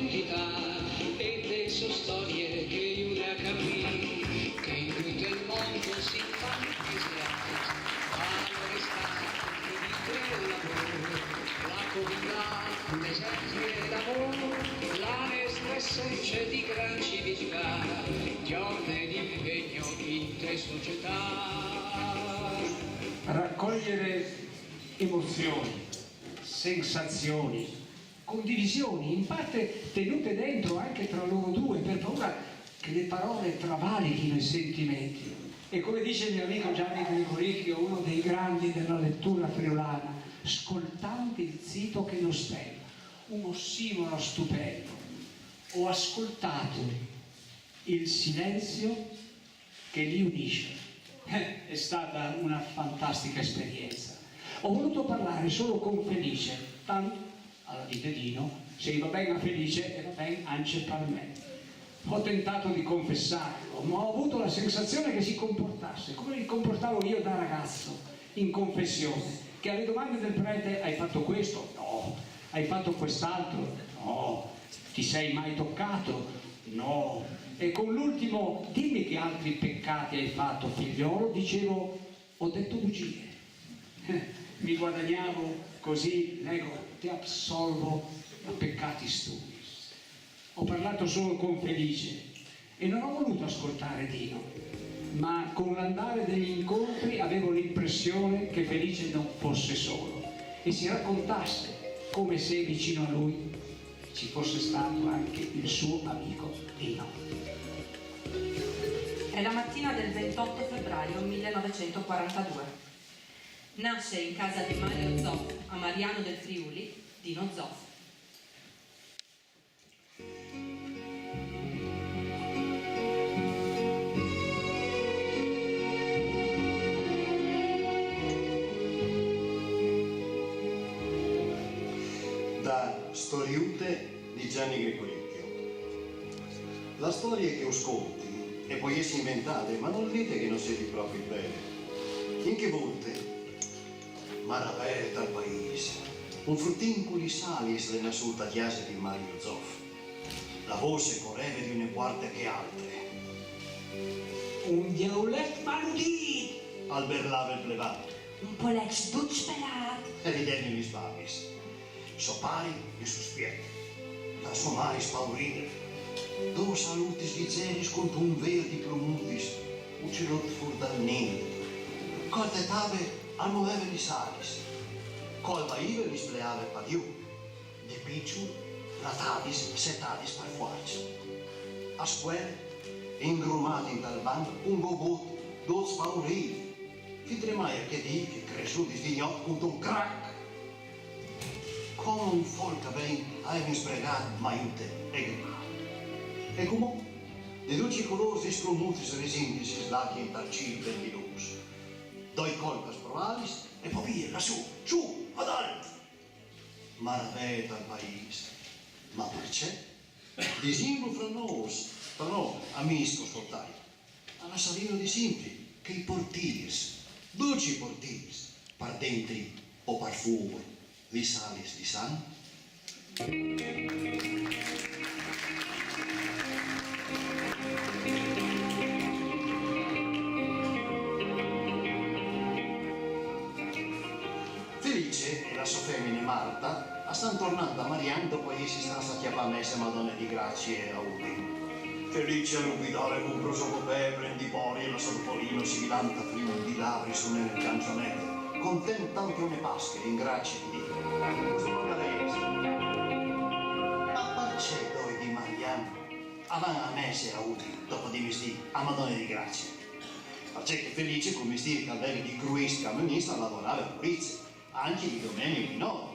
identità e le sue storie che una capì, che in tutto il mondo si fanno desiderare, la comunità, l'esempio d'amore, la nostra essenza di gran civiltà, di ordine di impegno in te società. Raccogliere emozioni, sensazioni, condivisioni, in parte tenute dentro anche tra loro due, per paura che le parole travalichino i sentimenti. E come dice il mio amico Gianni Gregoricchio, uno dei grandi della lettura friulana, ascoltanti il zito che non spella, un ossimoro stupendo. Ho ascoltato il silenzio che li unisce. È stata una fantastica esperienza. Ho voluto parlare solo con Felice, tanto alla dite Dino, se va bene a Felice e va bene anche per me. Ho tentato di confessarlo, ma ho avuto la sensazione che si comportasse come mi comportavo io da ragazzo in confessione, che alle domande del prete: hai fatto questo? No. Hai fatto quest'altro? No. Ti sei mai toccato? No. E con l'ultimo: dimmi che altri peccati hai fatto, figliolo, dicevo: ho detto bugie. Mi guadagnavo così, leggo, ti absolvo da peccati studi. Ho parlato solo con Felice e non ho voluto ascoltare Dino, ma con l'andare degli incontri avevo l'impressione che Felice non fosse solo e si raccontasse come se vicino a lui ci fosse stato anche il suo amico Dino. È la mattina del 28 febbraio 1942. Nasce in casa di Mario Zoff a Mariano del Friuli, Dino Zoff. Da Storiute di Gianni Gregoricchio. La storia che ascolti e poi si inventate, ma non dite che non siete proprio bene. In che volte? Maravetta al paese. Un fruttincolo di sali se ne sulla chiesa di Mario Zoff. La voce correva di una parte che altre. Un dialetto maludito! Alberlava il plevato. Un polex ducpelat. E ridevano gli sbabis. Sopari e sospietti. La somari spaurite. Due saluti svizzeri contro un velo di promutis. Uccelot fur dal nido. Colte tave al muovere di salis. Colva ive li spleave padiù. De picciu, ratadis, setadis per fuarci. A square, ingrumati in tal banco, un gobot, due spauriti. Fidremaia che di che cresciuti svignot contro un crack. Come un folca ben hai spregato maiute e grimato. E come? Le luci colori scromuti se resinti si slaghi in tal cielo vendiloso. Doi colpas provalis e poi via, lassù, su, ad alto. Maravetta al paese. Ma perché? Disingo fra noi, amici ascoltai. Alla salino di simpli, che i portiers, duci portiers, par dentri o par fuori, li salis di san. Felice e la sua femmina Marta stanno tornando a Mariano dopo che si stanno chiamando messe Madonna di Grazie a Udine. Felice a guidare con prosopopè, prendi pori e la sorpolino si vilanta prima di lavri su nel cancionetto, contento tanto ne pasche in grazie di Dio. Sono la resa. Ma perché doi di Mariano avevano a messe a Udine dopo di vestire a Madonna di Grazie? Perché che Felice con vestire caldelli di cruist camionista lavorava a Polizia, anche di domenica di notte.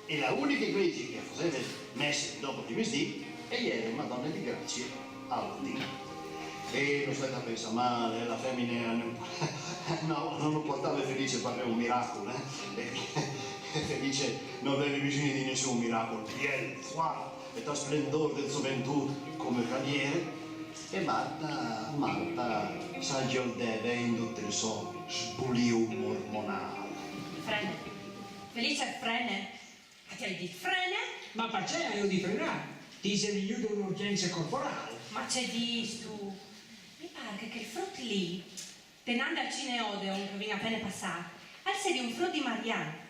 E la unica iglesia che faceva messe dopo di vestire era Madonna di Grazie a Udine. E lo stai a pensare male, la femmina non lo portava Felice per un miracolo, e Felice non aveva bisogno di nessun miracolo, piel, fuoco e da splendore del gioventù come cavaliere. E Marta s'aggiordeva in tutto il suo sbulio mormonale. Frene. Felice frene. Che hai detto frene? Ma perché io di frenare? ti si richiude un'urgenza corporale. Ma c'è di tu? Mi pare che il frutto lì, tenendo al Cineodeon che viene appena passato, al di un frutto di Mariano.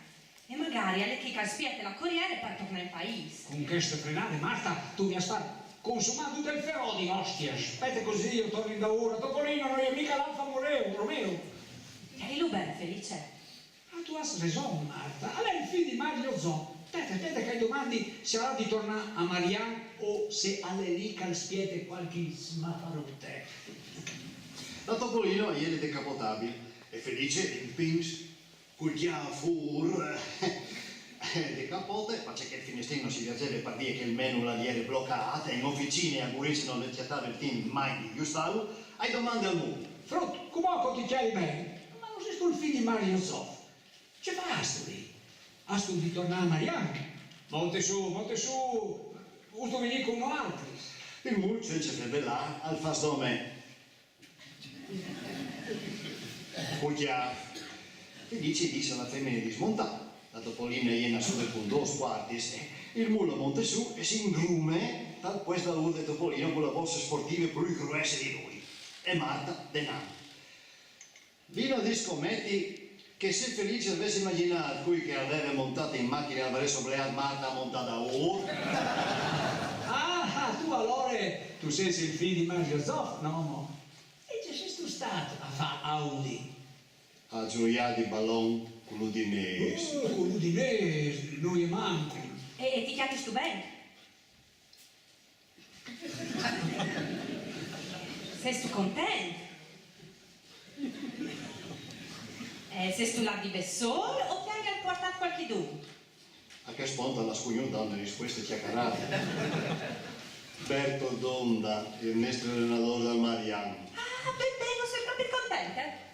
E magari alle che caspiate la corriere per tornare in paese. Con queste frenate, Marta, tu mi stai consumando del ferodi, ostia. Aspetta così, io torno da ora. Topolino, non è mica l'alfa Moreo, Romeo. E lui bene felice. Ma tu hai ragione, Marta. A lei il figlio di Mario Zo. Aspetta che domandi se ha di tornare a Marian o se alle lì caspiate qualche smafarute. La Topolino ieri è decapotabile. È felice, in pins. Cucchiamo fur, le capote, ma c'è che il finestrino si viaggiava per dire che il menu la ieri bloccata, in officine a Gurisino non le chiatave il team mai di Gustavo, hai domande al mondo. Frutto, come ti chiami bene? Ma non sei tu il figlio di Mario Zoff? Che fai lì? Hai tu di tornare a Marianne? Monte su, uso venire con un altro. Il mul c'è febbre là, al fastome. Cucchiamo. Felice dice alla femmina di smontare. La Topolina iena su del con 2 quarti, il mulo monte su e si ingrume tal questa luce Topolino con la borsa sportiva più gruesa di lui. E Marta denaro. Vino di scommetti che se Felice avesse immaginato lui che aveva montato in macchina e avrebbe sobleato Marta montata ora. Ah, tu allora, tu sei il figlio di Mario Zoff, no? E ci sei tu stato a fare Audi? A gioiare di ballon con l'Udinese. Con l'Udinese, noi manco. E ti chiami tu bene? Sei tu contento? Sei tu là di Bessol o piangi al portato qualche dun? A che sponta la scugnuta le risposte chiacchierate. Berto Donda, il nostro allenatore del Mariano. Ah, bene, sei proprio contenta?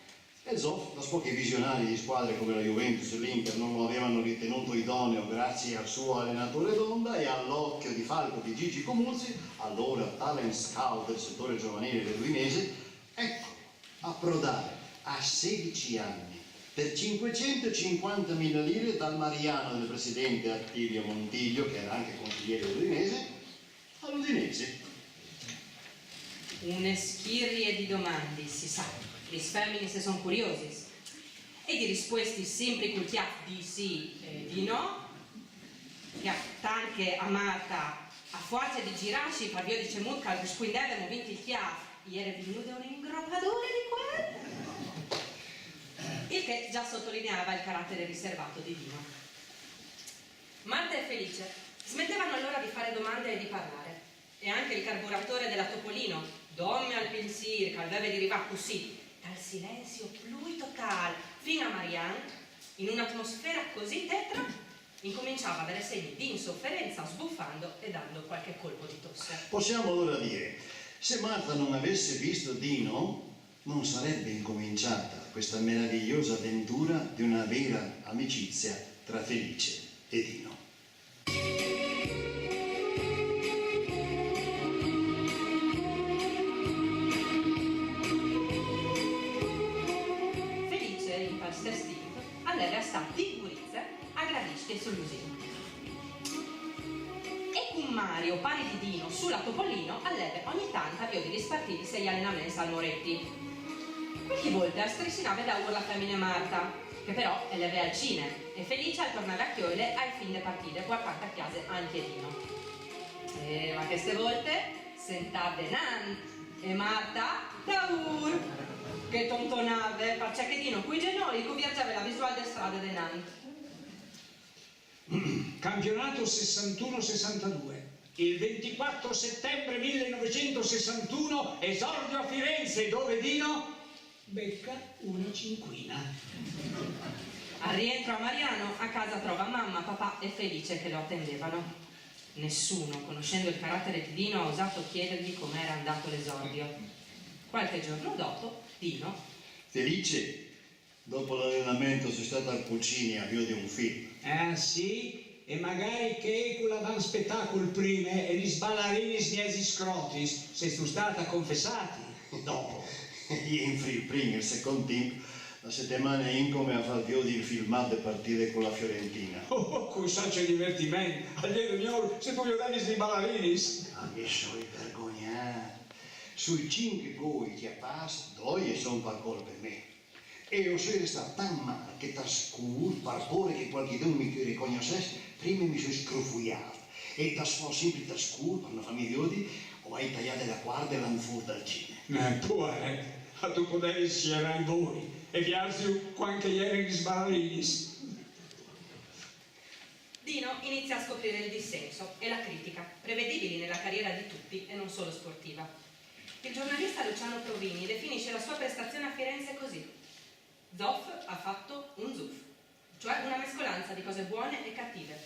E Zoff, da pochi visionari di squadre come la Juventus e l'Inter non lo avevano ritenuto idoneo grazie al suo allenatore Donda e all'occhio di falco di Gigi Comuzzi, allora talent scout del settore giovanile dell'Udinese, ecco, approdare a 16 anni per 550.000 lire dal Mariano del presidente Attilio Montiglio, che era anche consigliere dell'Udinese, all'Udinese. Une schirrie di domande, si sa. Le femmine se sono curiosi e di risposte sempre col di sì e di no, che anche a Marta a forza di girarsi per via di Cemurca quindi avevano vinto il chiaf ieri venuto un ingroppadore di quello, il che già sottolineava il carattere riservato di Dino. Marta e Felice smettevano allora di fare domande e di parlare, e anche il carburatore della Topolino, domme al pensiero che aveva derivato così dal silenzio più totale fino a Marianne, in un'atmosfera così tetra, incominciava a avere segni di insofferenza, sbuffando e dando qualche colpo di tosse. Possiamo allora dire, se Marta non avesse visto Dino, non sarebbe incominciata questa meravigliosa avventura di una vera amicizia tra Felice e Dino. Allora sta di Gurizia a Gradisce sull'usino. E con Mario, pari di Dino, sulla Topolino, all'eve ogni tanto avvio di rispartiti 6 allenamenti al Moretti. Qualche volta strissinava da urla femmine Marta, che però è leve al cine, e felice al tornare a Chiole al fin de partite, guardate a chiase anche Dino. Ma queste volte sentate Nan e Marta da che tontonave, perché Dino qui genoi che viaggiava la visuale della strada di Nantes. Campionato 61-62. Il 24 settembre 1961 esordio a Firenze, dove Dino becca una cinquina. Al rientro a Mariano, a casa trova mamma, papà e Felice che lo attendevano. Nessuno, conoscendo il carattere di Dino, ha osato chiedergli com'era andato l'esordio. Qualche giorno dopo, Dino... Felice, dopo l'allenamento sei stata al Puccini a via di un film. Sì, e magari che quella van spettacolo prima e gli sballarini sniesi scrotis, sei tu stata confessati dopo. In free prima il secondo tempo, La settimana in come a far di il filmato e partire con la Fiorentina. Oh, con c'è divertimento. Alle riunioni se tu vedi di ballerinis. Ah, che sono vergognato. Sui 5 gol che passa, 2 sono per colpa me. E io sono stato tan male che da scuro, per paura che qualcuno mi riconoscesse, prima mi sono scrofugliato. E da sempre da scuro, per una famiglia di, ho tagliato la guardia e l'hanno fuori dal cinema. A tu potevi scegliere i voi e piarsi quanto ieri gli sbaraglinis. Dino inizia a scoprire il dissenso e la critica, prevedibili nella carriera di tutti e non solo sportiva. Il giornalista Luciano Provini definisce la sua prestazione a Firenze così: Zoff ha fatto un zuff, cioè una mescolanza di cose buone e cattive.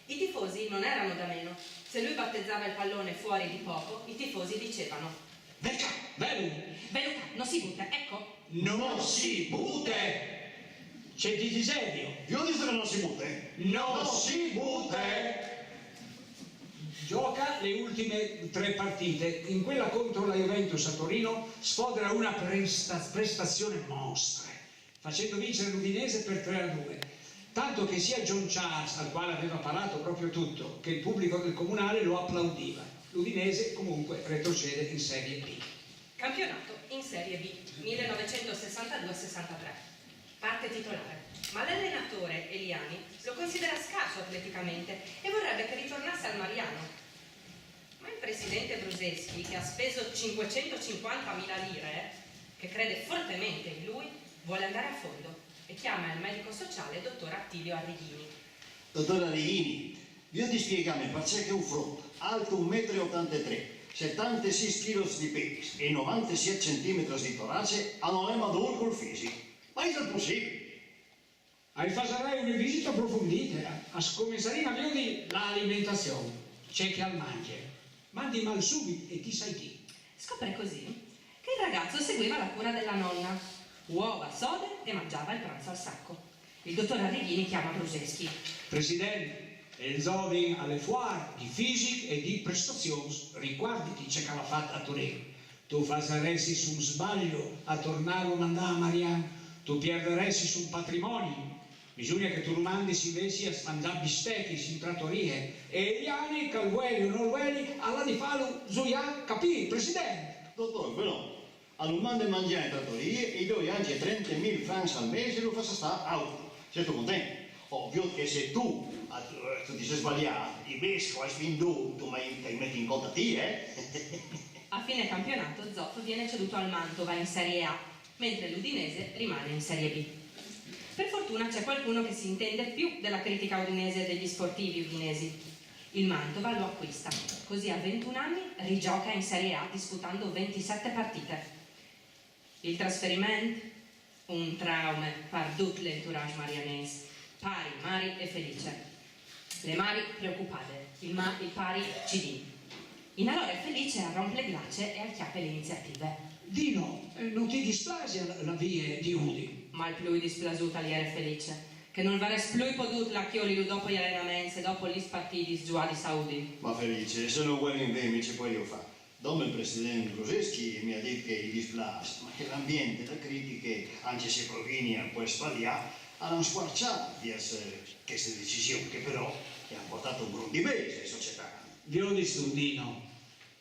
I tifosi non erano da meno. Se lui battezzava il pallone fuori di poco, i tifosi dicevano: Venga, velu! Veluca, non si butta, ecco. Non si bute! C'è di diserio! Io dico che non si butta. Non si bute! Gioca le ultime 3 partite. In quella contro la Juventus a Torino sfodera una prestazione mostra, facendo vincere l'Udinese per 3-2. Tanto che sia John Charles, al quale aveva parlato proprio tutto, che il pubblico del Comunale lo applaudiva. L'Udinese comunque retrocede in Serie B. Campionato in Serie B, 1962-63. Parte titolare, ma l'allenatore Eliani lo considera scarso atleticamente e vorrebbe che ritornasse al Mariano. Ma il presidente Bruseschi, che ha speso 550.000 lire, che crede fortemente in lui, vuole andare a fondo e chiama il medico sociale dottor Attilio Arrighini. Dottor Arrighini, io ti spiegami perché è un fronte, alto 1,83 m, 76 kg di penis e 97 cm di torace, hanno le madure col fisico. Ma è possibile? Hai fasarai una visita approfondita a scommessare a di l'alimentazione. C'è che al mangia. Mandi mal subito e chi sai chi. Scopre così che il ragazzo seguiva la cura della nonna. Uova, sode e mangiava il pranzo al sacco. Il dottor Arrighini chiama Bruseschi. Presidente, il Zodin alle foire di fisica e di prestazioni. Riguardati, c'è che l'ha fatta a Torino. Tu faseresti su un sbaglio a tornare a mandare a Mariano. Tu perderesti sul patrimonio. Bisogna che tu lo mandi si vesi a mangiare bistecchi in trattorie. E gli anni, che vuoi o non vuoi, alla di farlo zoià, capì, Presidente? Dottor, però, allora manda a mangiare in trattorie e io anche 30.000 francs al mese lo faccio stare auto. Sei tu contento? Ovvio che se tu ti sei sbagliato, i vescovi hai spinto, tu mi metti in conto a te, A fine campionato Zoff viene ceduto al Mantova in Serie A, mentre l'Udinese rimane in Serie B. Per fortuna c'è qualcuno che si intende più della critica udinese e degli sportivi udinesi. Il Mantova lo acquista, così a 21 anni rigioca in Serie A disputando 27 partite. Il trasferimento? Un trauma per tutto l'entourage marianese, pari, Mari e Felice. Le Mari preoccupate, il pari cidini. In allora Felice rompe le glace e acchiappa le iniziative. Dino, non ti dispiace la via di Udi? Ma il più displasuta lì era Felice, che non varesse più potuto la chioli dopo gli allenamenti e dopo gli partiti giù di Saudi. Ma Felice, se non vuoi invece poi io fa. Dopo il presidente Bruseschi mi ha detto che gli dispiace, ma che l'ambiente, le critiche, anche se Provini può sbagliare, hanno squarciato di essere queste decisioni, che però ha portato un grande bene alla società. Vi ho detto, Dino,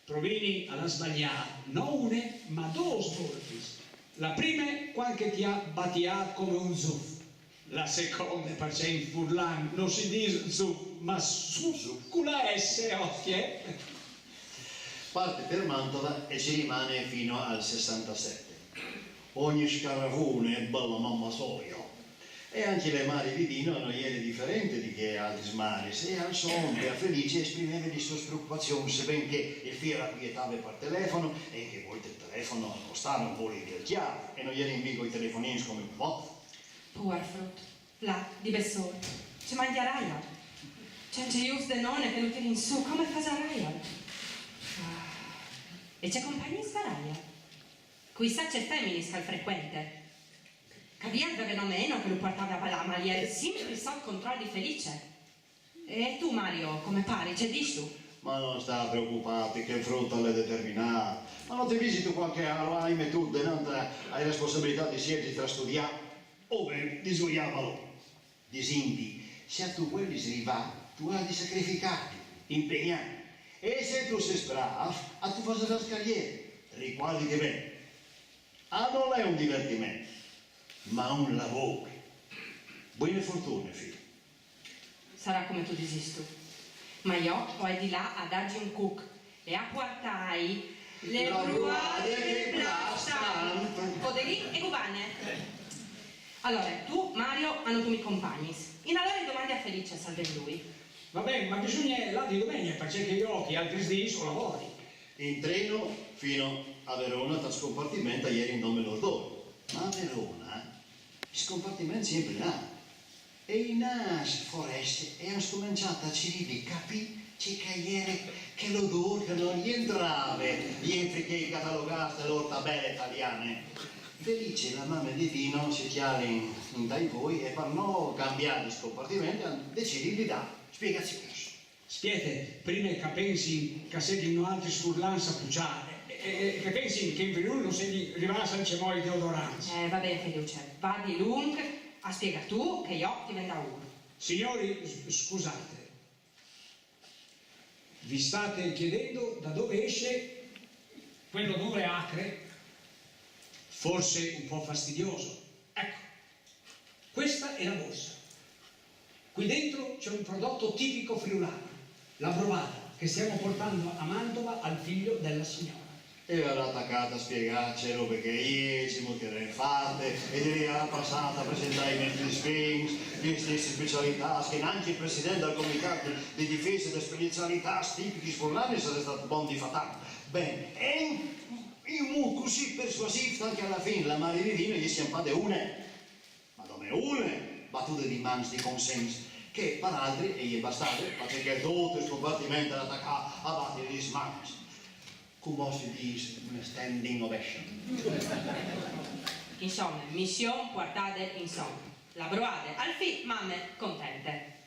Provini ha sbagliato non una, ma 2 volte. La prima, qualche ti ha battiato come un zuff. La seconda, perché in furlan non si dice zuff, ma su con la S, occhie. Parte per Mantova e ci rimane fino al 67. Ogni scarafone è bella mamma soia. E anche le mari di Dino hanno ieri differente di che altri mari. Se al sonno a Felice esprimeva le sue preoccupazioni, benché il figlio la quietava per telefono e che volte il telefono costava un po' di chiave e non gli era in vigo i telefonini come un po'. Powerfruit, là, di Bessone. Ci mangiarai. C'è giusto de nonne che lo tiri in su, come fasarai? E c'è compagni svaraia. Qui sa c'è femminis al frequente. Capiente che non meno che lo portava a ballare, ma gli era sempre sotto controllo felice. E tu, Mario, come pare, c'è di tu? Ma non sta preoccupato che il frutto le determinato. Ma non ti visiti qualche ahimè tu, non hai responsabilità di siedi tra studiare. Ove disuiamolo. Disinti, se tu quelli si va, tu hai di sacrificarti, impegnare. E se tu sei bravo, a tu fai la carriera, ricordi che bene. Non è un divertimento, ma un lavoro. Buone fortune, figlio. Sarà come tu disisto. Ma io ho di là a dargli un cook e a portai le bruade che plastano. Codeghi e cubane. Allora, tu, Mario, hanno tu mi compagni. In allora domandi a Felice, salve lui. Va bene, ma bisogna là di domenica, perché io che altri giorni sono lavori. In treno fino a Verona, tra scompartimento ieri in nome loro. Ma a Verona, scompartimento sempre là. E in nas foreste e hanno cominciato a ciridi capi che ieri che l'odore che non gli entrava, gli entri che catalogaste loro tabelle italiane. Felice la mamma di Dino si chiama in dai voi e per non cambiare di scompartimento hanno deciso di dare spiegazioni. Spiete, prima che pensi che seguino altri sull'ansa puciare, e che pensi che in venuto non si rimasa il cemoi di odoranza. Va bene, Felice, va di lung a spiega tu che io ti venda uno. Signori, scusate, vi state chiedendo da dove esce quell'odore acre? Forse un po' fastidioso. Ecco, questa è la borsa. Qui dentro c'è un prodotto tipico friulano, la brovata, che stiamo portando a Mantova al figlio della signora. E era attaccata a spiegarcelo perché io ci muoverei fatte e direi alla passata a presentare i Netflix Games, le stesse specialità, che anche il presidente del comitato di difesa delle specialità tipiche sfornane sarebbe stato buon di fatale. Bene, e io così persuasivo anche alla fine, la Maria di Vino gli si impade une, ma come une battute di mans di consenso, che per altri e gli bastate, perché tutto il compartimento era attaccato a battere gli smans. Come si dice una standing ovation. Insomma, missione portate insomma. La broade al fin, mamme contente.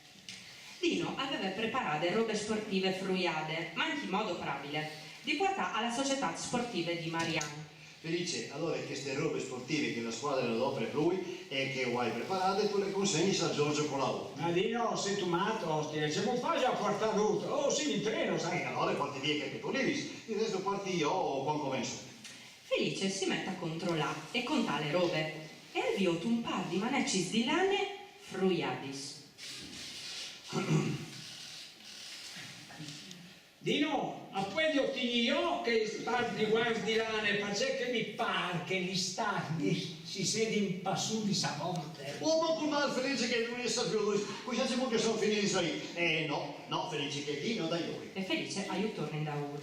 Dino aveva preparato robe sportive fruiate, ma in che modo probabile, di portare alla società sportiva di Mariano. Felice, allora queste robe sportive che la squadra le offre a lui e che vuoi preparate, tu le consegni a Giorgio con la U. Ma di no, sei tu matto, c'è un facile a portare tutto. Oh sì, in treno, sai. Allora porti via che tu levi, il resto porti io o quando comincio. Felice si mette a controllare e contare le robe e avvio un par di manecci di lane fruiadis. Dino, a poi ottigli io che star di guardi lane, perché mi pare che gli stati si sede in passù di savonte. Oh, ma come Felice che non è stato lui, qui c'è che sono finiti di no, Felice che Dino da io. E Felice aiutorna in daur.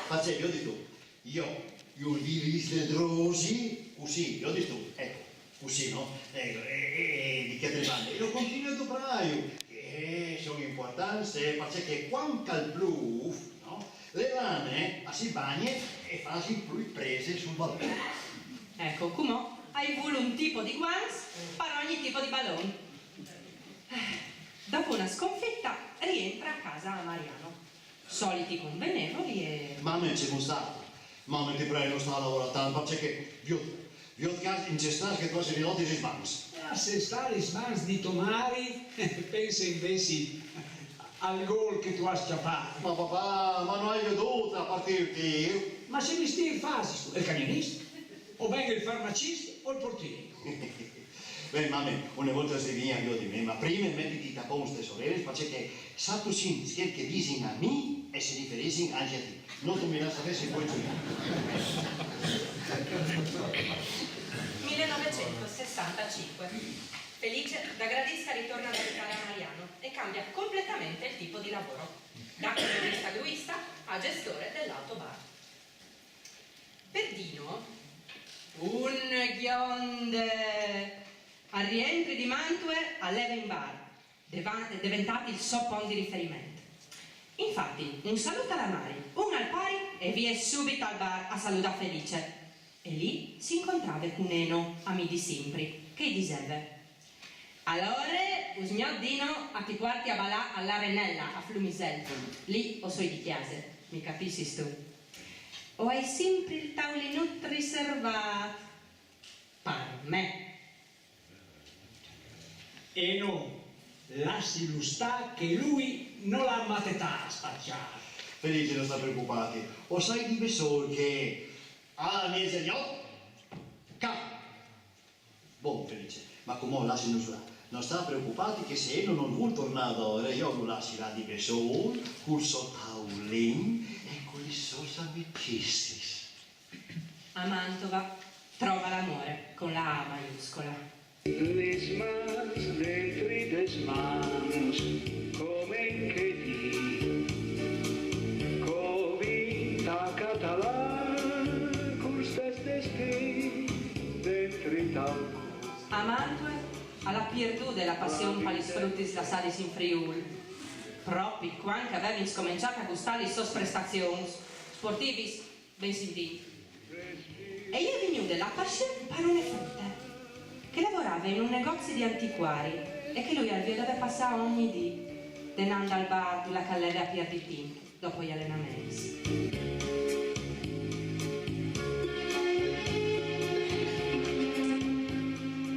Faccio, io dico, io li ristedrosi, così, io dico, ecco, così, no? Di che te manda, io continuo a dopraio, che sono importanti, perché quando il blu, no? Le lane si bagna e fanno più prese sul ballone. Ecco, come hai voluto un tipo di guans per ogni tipo di ballone. Dopo una sconfitta rientra a casa a Mariano. Soliti convenevoli e... Mamma c'è stato, mamma ti prego, non sta lavorando, perché vi ho in cestare che tu sei ridotti di sbans. Se sta le smans di Tomari, pensa invece al gol che tu hai scappato. Ma papà, ma non hai veduto a partirti io? Ma se mi stai in fase, è il camionista, o bene il farmacista o il portiere. Beh, mamma, una volta si viene io di me, ma prima mettiti da posto ste sorelle, perché sappi sì che dicono a me e si riferiscono anche a te. Non tu mi la sapessi poi giù. 1965. Felice da gradista ritorna ad abitare a Mariano e cambia completamente il tipo di lavoro. Da camionista gruista a gestore dell'autobar. Per Dino, un ghionde a rientri di Mantue alleva in bar, diventati il soppon di riferimento. Infatti, un saluto alla Mari, un al pari e via subito al bar a salutare Felice. E lì si incontrava con Eno, amici sempre, che diceva: allora, il mio Dino a ti porti a ballare all'Arenella, a Flumisello. Lì o soi di chiase, mi capisci tu? O hai sempre il taulinut riservato? Per me. E no, lasci lo sta che lui non l'ha mattetà a spacciare. Felice, non sta preoccupati. O sai di Bessol che a mia signor capo. Buon Felice, ma come lasci non là? Non sta preoccupati che se non vuol tornare ora, io lo lascerà di Bessol, col suo taulin e con le sue amicizie. A Mantova trova l'amore con la A maiuscola. Les mans dentro des mans, come in che di, covita català, custes destí, dentro tal. A Mantova, alla Pierdù della Passion palis frutis la salis in Friul. Proprio quando avevamo scominciato a gustare le sue prestazioni sportivis ben sentite. E io venivo della Passion Parone Frutte, che lavorava in un negozio di antiquari e che lui al via dove passava ogni dì, tenendo al bar la calleve a pier di tempo, dopo gli allenamenti.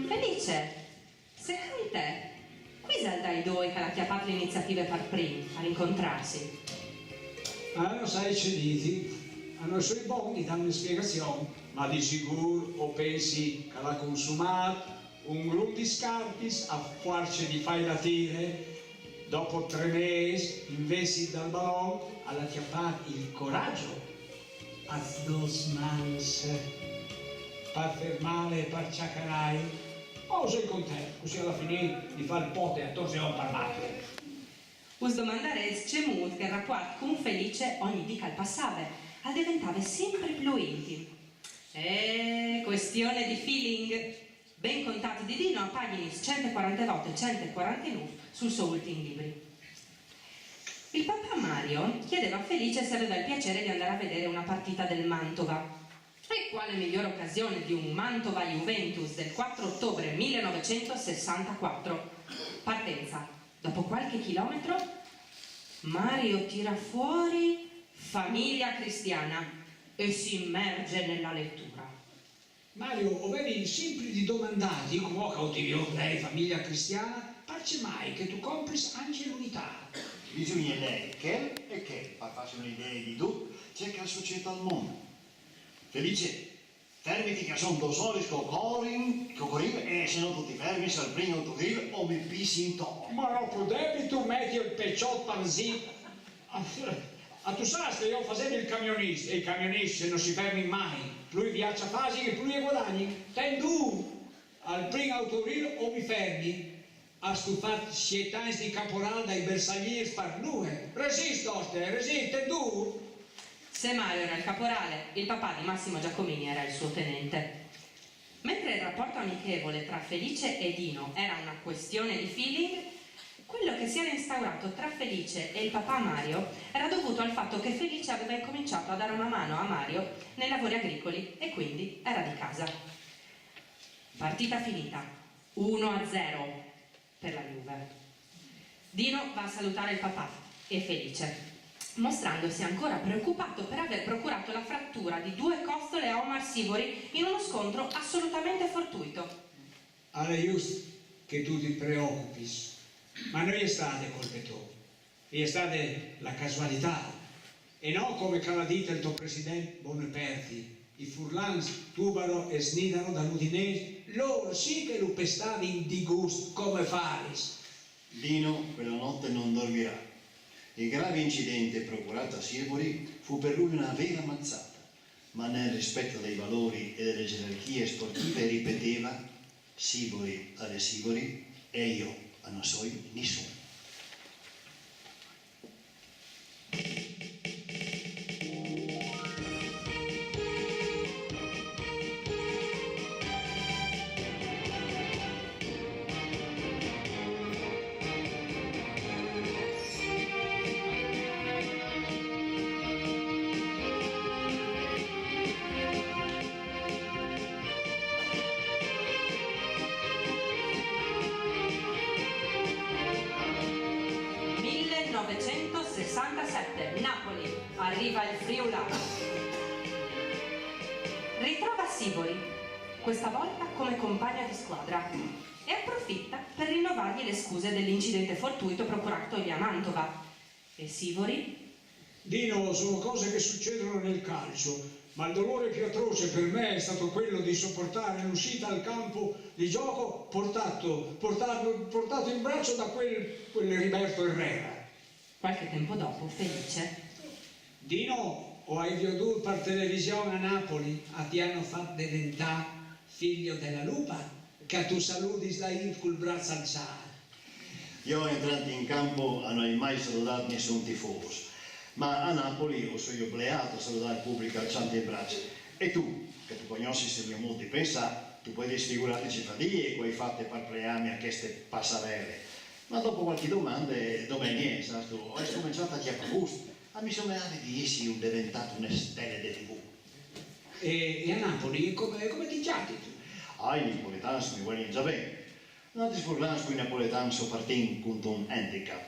Felice, secondo te, qui dai due che ha chiappato le iniziative per primi, a incontrarsi? Non sai cediti, hanno i suoi bondi, danno le spiegazioni, ma di sicuro o pensi che l'ha consumato un gruppo di scarpis a farci di fai da tire, dopo 3 mesi, invesi dal ballon, alla chiappata il coraggio a dos mans per fermare e per ciacarai, o sei contento, così alla fine di fare il pote a torsione per battere. Us domandarez c'è molto che il rapporto con Felice ogni dì che passava, diventava sempre più intimo. Questione di feeling, ben contato di Dino a pagine 148 e 149 sul suo ultimo libro. Il papà Mario chiedeva a Felice se aveva il piacere di andare a vedere una partita del Mantova. E quale migliore occasione di un Mantova-Juventus del 4 ottobre 1964. Partenza. Dopo qualche chilometro, Mario tira fuori Famiglia Cristiana e si immerge nella lettura. Mario, avevi sempre di domandati come cautivo lei, Famiglia Cristiana, parce mai che tu compris anche l'unità. Bisogna lei che e che, per farsi un'idea di tutto, c'è che succede al mondo. Felice, fermiti che sono 2 ore cocorin e se non tutti fermi se al primo autogrill o mi pissi in to. Ma non potevi tu metti il pecciotto panzì? Tu sai che io facevo il camionista e i camionisti non si fermi mai. Lui viaggia fasi che più ne guadagni. Tendu al primo autogrill o mi fermi? A stufar sietans di caporal dai bersaglieri per noi. Resiste, tu? Se Mario era il caporale, il papà di Massimo Giacomini era il suo tenente. Mentre il rapporto amichevole tra Felice e Dino era una questione di feeling, quello che si era instaurato tra Felice e il papà Mario era dovuto al fatto che Felice aveva incominciato a dare una mano a Mario nei lavori agricoli e quindi era di casa. Partita finita, 1-0 per la Juve. Dino va a salutare il papà e Felice, mostrandosi ancora preoccupato per aver procurato la frattura di 2 costole a Omar Sivori in uno scontro assolutamente fortuito. Allora è giusto che tu ti preoccupi, ma non è stata colpa tua, è stata la casualità, e non come caladita il tuo presidente Boneperti. I furlans tubano e snidano dall'Udinese, loro sì che lo pestavi in disgusto come faris. Dino quella notte non dormirà. Il grave incidente procurato a Sivori fu per lui una vera mazzata, ma nel rispetto dei valori e delle gerarchie sportive ripeteva: Sivori alle Sivori e io a non so nessuno. Napoli, arriva il Friulano. Ritrova Sivori, questa volta come compagna di squadra. e approfitta per rinnovargli le scuse dell'incidente fortuito procuratogli a Mantova. E Sivori? Dino, sono cose che succedono nel calcio, ma il dolore più atroce per me è stato quello di sopportare l'uscita al campo di gioco portato in braccio da quel Heriberto Herrera. Qualche tempo dopo, Felice. Dino, o hai veduto per televisione a Napoli, ti hanno fatto diventare figlio della lupa, che tu saluti da col braccio alzato. Io entrando in campo non ho mai salutato nessun tifoso, ma a Napoli ho sono obbligato a salutare il pubblico alzando il braccio. E tu, che tu conosci il mio modo di pensare, tu puoi sfigurare ci fadie che hai fatto per preami a queste passarelle. Ma dopo qualche domanda, dove niente, sai tu, ho cominciato a chiamare gusto. A mi sono di essi un diventato una stella di TV. E a Napoli come ti chiami tu? I napoletani mi vogliono già bene. Non ti sfurlans con i napoletani soprattutto con un handicap.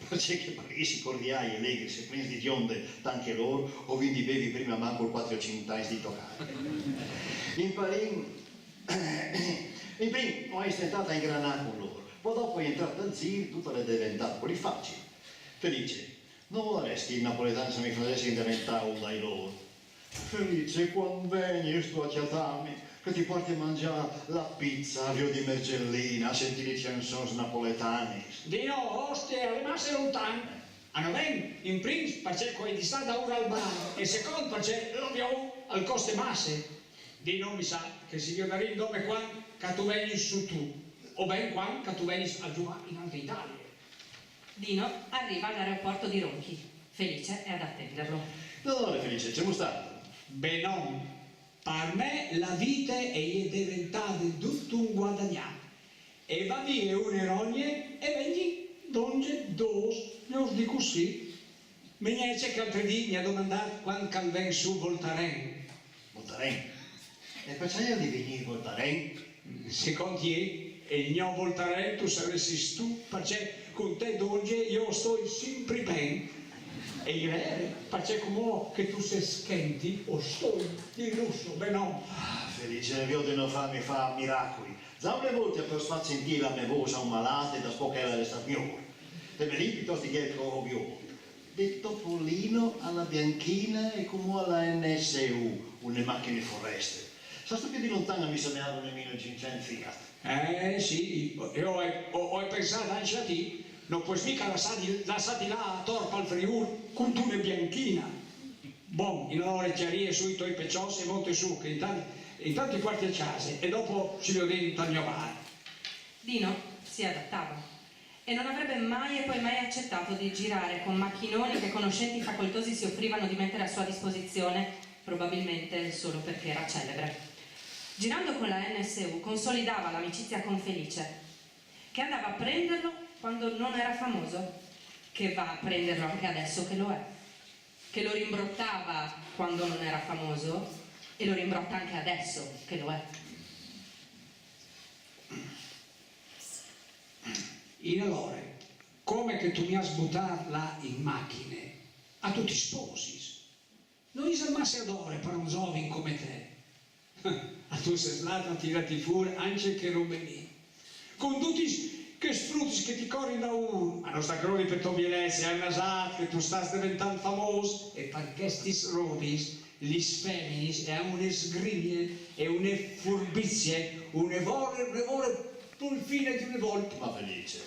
Perché per essi cordiali e allegri, se prendi di onde anche loro, o vi bevi prima manco il 4 o 5 di toccare. In primo ho stentato a ingranare con loro, poi dopo è entrato al zio, tutto è diventato poi facile. Felice, non vorresti che i napoletani se mi facessi diventare un dai loro? Felice, quando vieni sto a chiatarmi, che ti porti a mangiare la pizza, l'olio di mergellina, a sentire canzoni napoletane. Dino, ostia, le masse lontane. Hanno ben, in primo, perché quelli di sta da ora al bar, e secondo, perché l'abbiamo al coste masse. Dino mi sa che si chiuderà in dove qua che tu vengi su tu, o ben qua che tu vengi a giù in altre Italia. Dino arriva all'aeroporto di Ronchi. Felice è ad attenderlo. Dove Felice, c'è stato? Beh no, per me la vita è diventata tutto un guadagnato. E va via un'erogne e vedi donge dos, io dico sì. Mi dice che altri dì mi ha domandato quando calven su Voltaren. Voltaren? E perché io di venire Voltaren? Secondo te, e il mio Voltaren tu saresti tu, perché con te donge io sto sempre bene. E il vero, perché come che tu sei schenti o sto di lusso, beh no. Felice, Dio di non farmi fare miracoli. Già una volta per far sentire la mia voce a un malato da poco era restato mio. E me lì piuttosto che il coro mio. Di Topolino alla Bianchina e come alla NSU, une macchine foreste. Sa sto più di lontano mi sembrava un 1500 Fiat. Sì, io ho pensato anche a te. Non puoi mica lasciarti là a Torpa al Friuli con una bianchina. Bon, in orecchiarie sui tuoi pecciossi e monte su, che intanto quarti a casa e dopo ci vedo dentro al mio bar. Dino si adattava e non avrebbe mai e poi mai accettato di girare con macchinoni che conoscenti facoltosi si offrivano di mettere a sua disposizione, probabilmente solo perché era celebre. Girando con la NSU consolidava l'amicizia con Felice, che andava a prenderlo quando non era famoso, che va a prenderlo anche adesso che lo è, che lo rimbrottava quando non era famoso e lo rimbrotta anche adesso che lo è. In allora, come che tu mi hai sbuttato là in macchine, a tutti sposi, non si mai adore per un giovane come te. A tu sei stato a tirarti fuori anche che robe lì, con tutti che sfrutti che ti corri da uno, ma non sta croni per tua violenza, è una sat che tu stai diventando famoso, e per questi robis, gli feminis è una sgriglia, è una furbizie, una vuole sul fine di una volta. Ma Felice,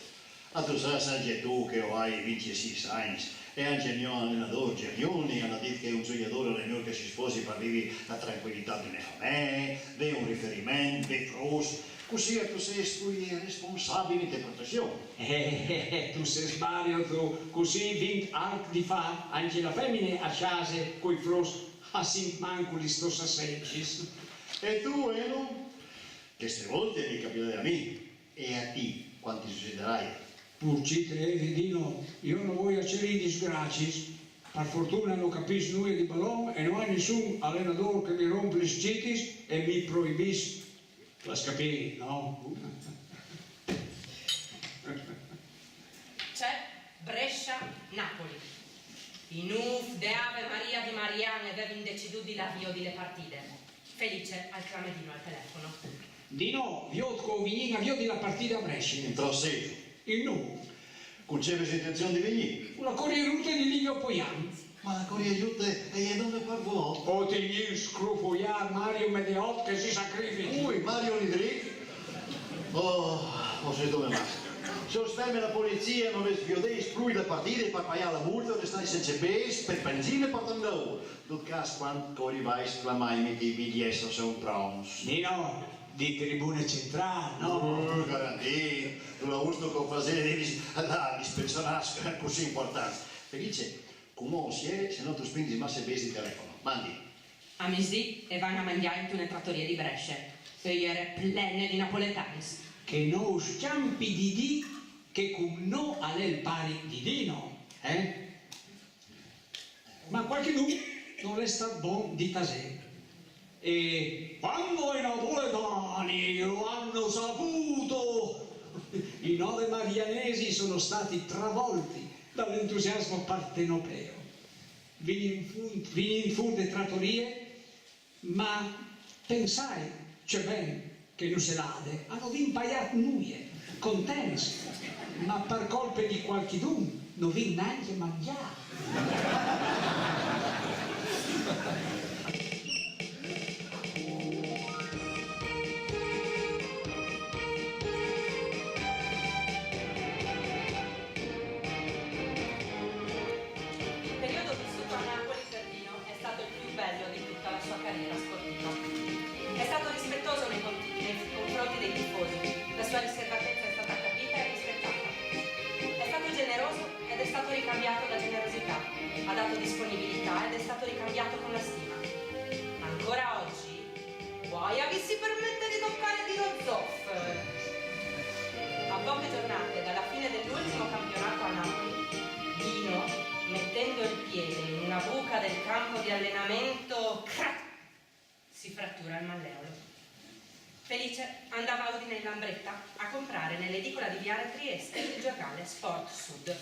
a tu sai anche tu che hai 26 anni, e anche il mio allenatore Giagnoni hanno detto che un giocatore è meglio che si sposi per avere la tranquillità di una famiglia, di un riferimento, di fros. Così tu sei responsabile di protezione. Tu sei sbaglio tu, così vinc art di fa, anche la femmina a casa coi fros a sint manco li sto sassecis. E tu, no? Queste volte mi capita a me, e a te, quanti succederai? Purci credi, Dino, io non voglio accedere disgracis. Per fortuna non capisco nulla di ballon e non ha nessun allenatore che mi rompe le scitis e mi proibisce la scapire, no? C'è Brescia-Napoli. In uf de Ave Maria di Mariane aveva deciduto di l'avvio delle partite. Felice al clamedino al telefono. Dino, Viotco, Vignina, Viodi la partita a Brescia. In trasseggio. Il nu, Non c'è intenzione di venire. una corrieruta di Livio Poian. Ma la Corea Giutte e non ne parlò. O te gli scrufoiar Mario Medeot che si sacrifici. Ui, Mario Lidri. Oh, se dove mai. Se sperme la polizia non es viodeis plui da partire per pagare la multa, ne stai senza bes per benzina per andare. Tot cas quan cori vais clamaimi di BDS sono prons. Dino, di tribune centrale, no? Garantito, tu la usto con fasere devi andare, ispezionasco, è così importante. Felice, come si è, se no tu spingi massa besi di telefono. Mandi. A misdì e vanno a mangiare in una trattoria di Brescia. E era plene di napoletani. Che no sciampi di di che cum no all'el pari di Dino, eh? Ma qualche non è stato buon di tasè. E quando i napoletani lo hanno saputo, i 9 marianesi sono stati travolti dall'entusiasmo partenopeo. Vini in funde trattorie, ma pensai, c'è ben che non se l'ade, hanno impaiato nuie, contenti, ma per colpe di qualchidun non vi neanche mangiare. Il periodo vissuto a Napoli per Dino è stato il più bello di tutta la sua carriera sportiva. È stato rispettoso nei confronti dei tifosi, la sua riservatezza è stata capita e rispettata. È stato generoso ed è stato ricambiato da generosità, ha dato disponibilità ed è stato ricambiato con la stima. Ancora oggi, Guaia si permette di toccare Dino Zoff. A poche giornate dalla fine dell'ultimo campionato a Napoli, Dino, mettendo il piede in una buca del campo di allenamento, crac, si frattura il malleolo. Felice andava a Udine in Lambretta a comprare nell'edicola di Viale Trieste il giornale Sport Sud.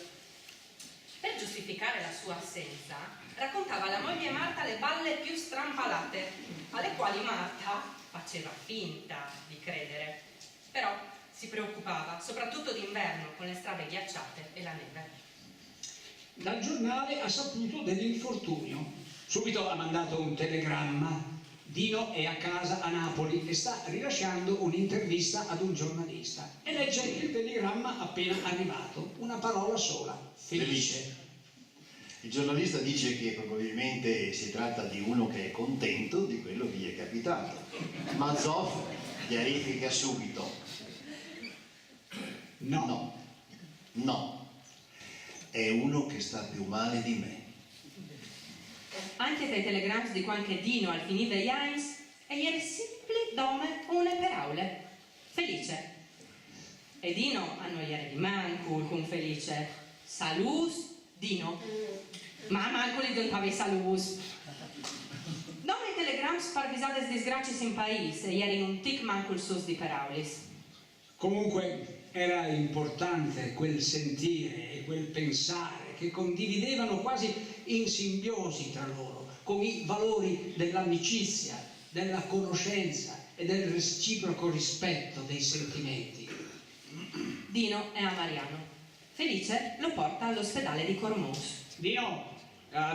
Per giustificare la sua assenza, raccontava alla moglie Marta le balle più strampalate, alle quali Marta faceva finta di credere. Però si preoccupava, soprattutto d'inverno, con le strade ghiacciate e la neve. Dal giornale ha saputo dell'infortunio. Subito ha mandato un telegramma. Dino è a casa a Napoli e sta rilasciando un'intervista ad un giornalista. E legge il telegramma appena arrivato. Una parola sola. Felice. Il giornalista dice che probabilmente si tratta di uno che è contento di quello che gli è capitato. Ma Zoff chiarifica subito. No. No. È uno che sta più male di me. Anche tra i telegrammi di qualche Dino al finire Jains e ieri simpli dome une paraule. Felice. E Dino annoiare di mancul con Felice. Salus, Dino. Ma mancul li dontavi salus. Dome i telegrammi sparvisades disgracis in paese e ieri un tic mancul sus di paraulis. Comunque era importante quel sentire e quel pensare che condividevano quasi in simbiosi tra loro, con i valori dell'amicizia, della conoscenza e del reciproco rispetto dei sentimenti. Dino è a Mariano. Felice lo porta all'ospedale di Cormous. Dino,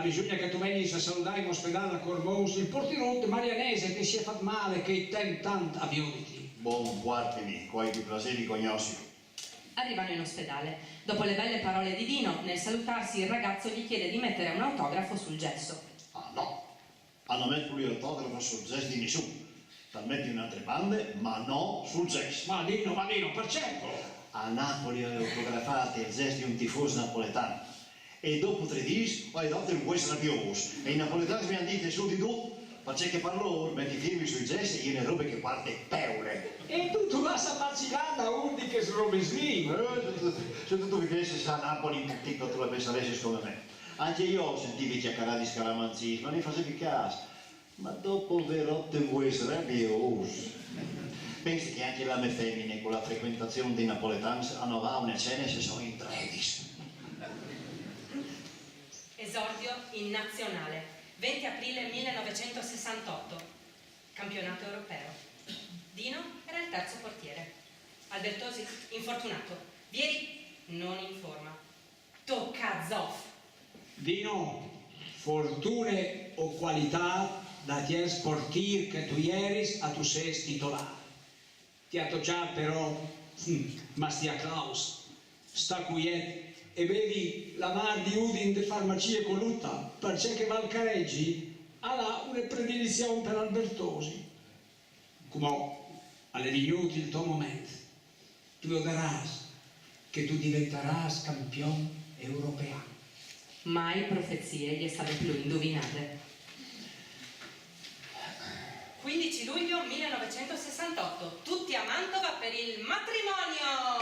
bisogna che tu vengi a salutare in ospedale a Cormous il portiere marianese che si è fatto male, che ten tant avvioditi. Buon quartimi, quai di piaceri cognosci. Arrivano in ospedale. Dopo le belle parole di Dino, nel salutarsi il ragazzo gli chiede di mettere un autografo sul gesso. Ah no, hanno messo lui l'autografo sul gesto di nessuno. Talmente in altre bande, ma no sul gesto. Ma Dino, per certo! A Napoli avevo autografato il gesto di un tifoso napoletano. E dopo 3 giorni ho dato un questo rabbioso. E i napoletani mi hanno detto su di tu, perché per loro metti firmi sui gesti e io ne robe che parte peure. E tu vas a vacillare a uno che si robe lì. Se tu vedessi a Napoli in tutto tu la penseresti come me. Anche io sentivi chiacchierare di scaramanzismo, ma ne facevi caso. Ma dopo verotte vuoi rabbioso. Pensi che anche le ame femmine con la frequentazione dei napoletani hanno va una cena e se sono in 13. Esordio in nazionale, 20 aprile 1968, campionato europeo. Dino era il terzo portiere. Albertosi, infortunato. Vieri, non in forma. Tocca Zoff. Dino, fortune o qualità da ti sportir che tu ieri a tu sei titolare. Ti ha tocciato però, ma stia Klaus, sta quiet e vedi la mar di Udin de farmacie colutta, perché che Valcareggi ha una predilizione per Albertosi. Come alle minuti il tuo momento, tu vedrás che tu diventeras campione europeo. Mai profezie gli state più indovinate. 15 luglio 1968, tutti a Mantova per il matrimonio!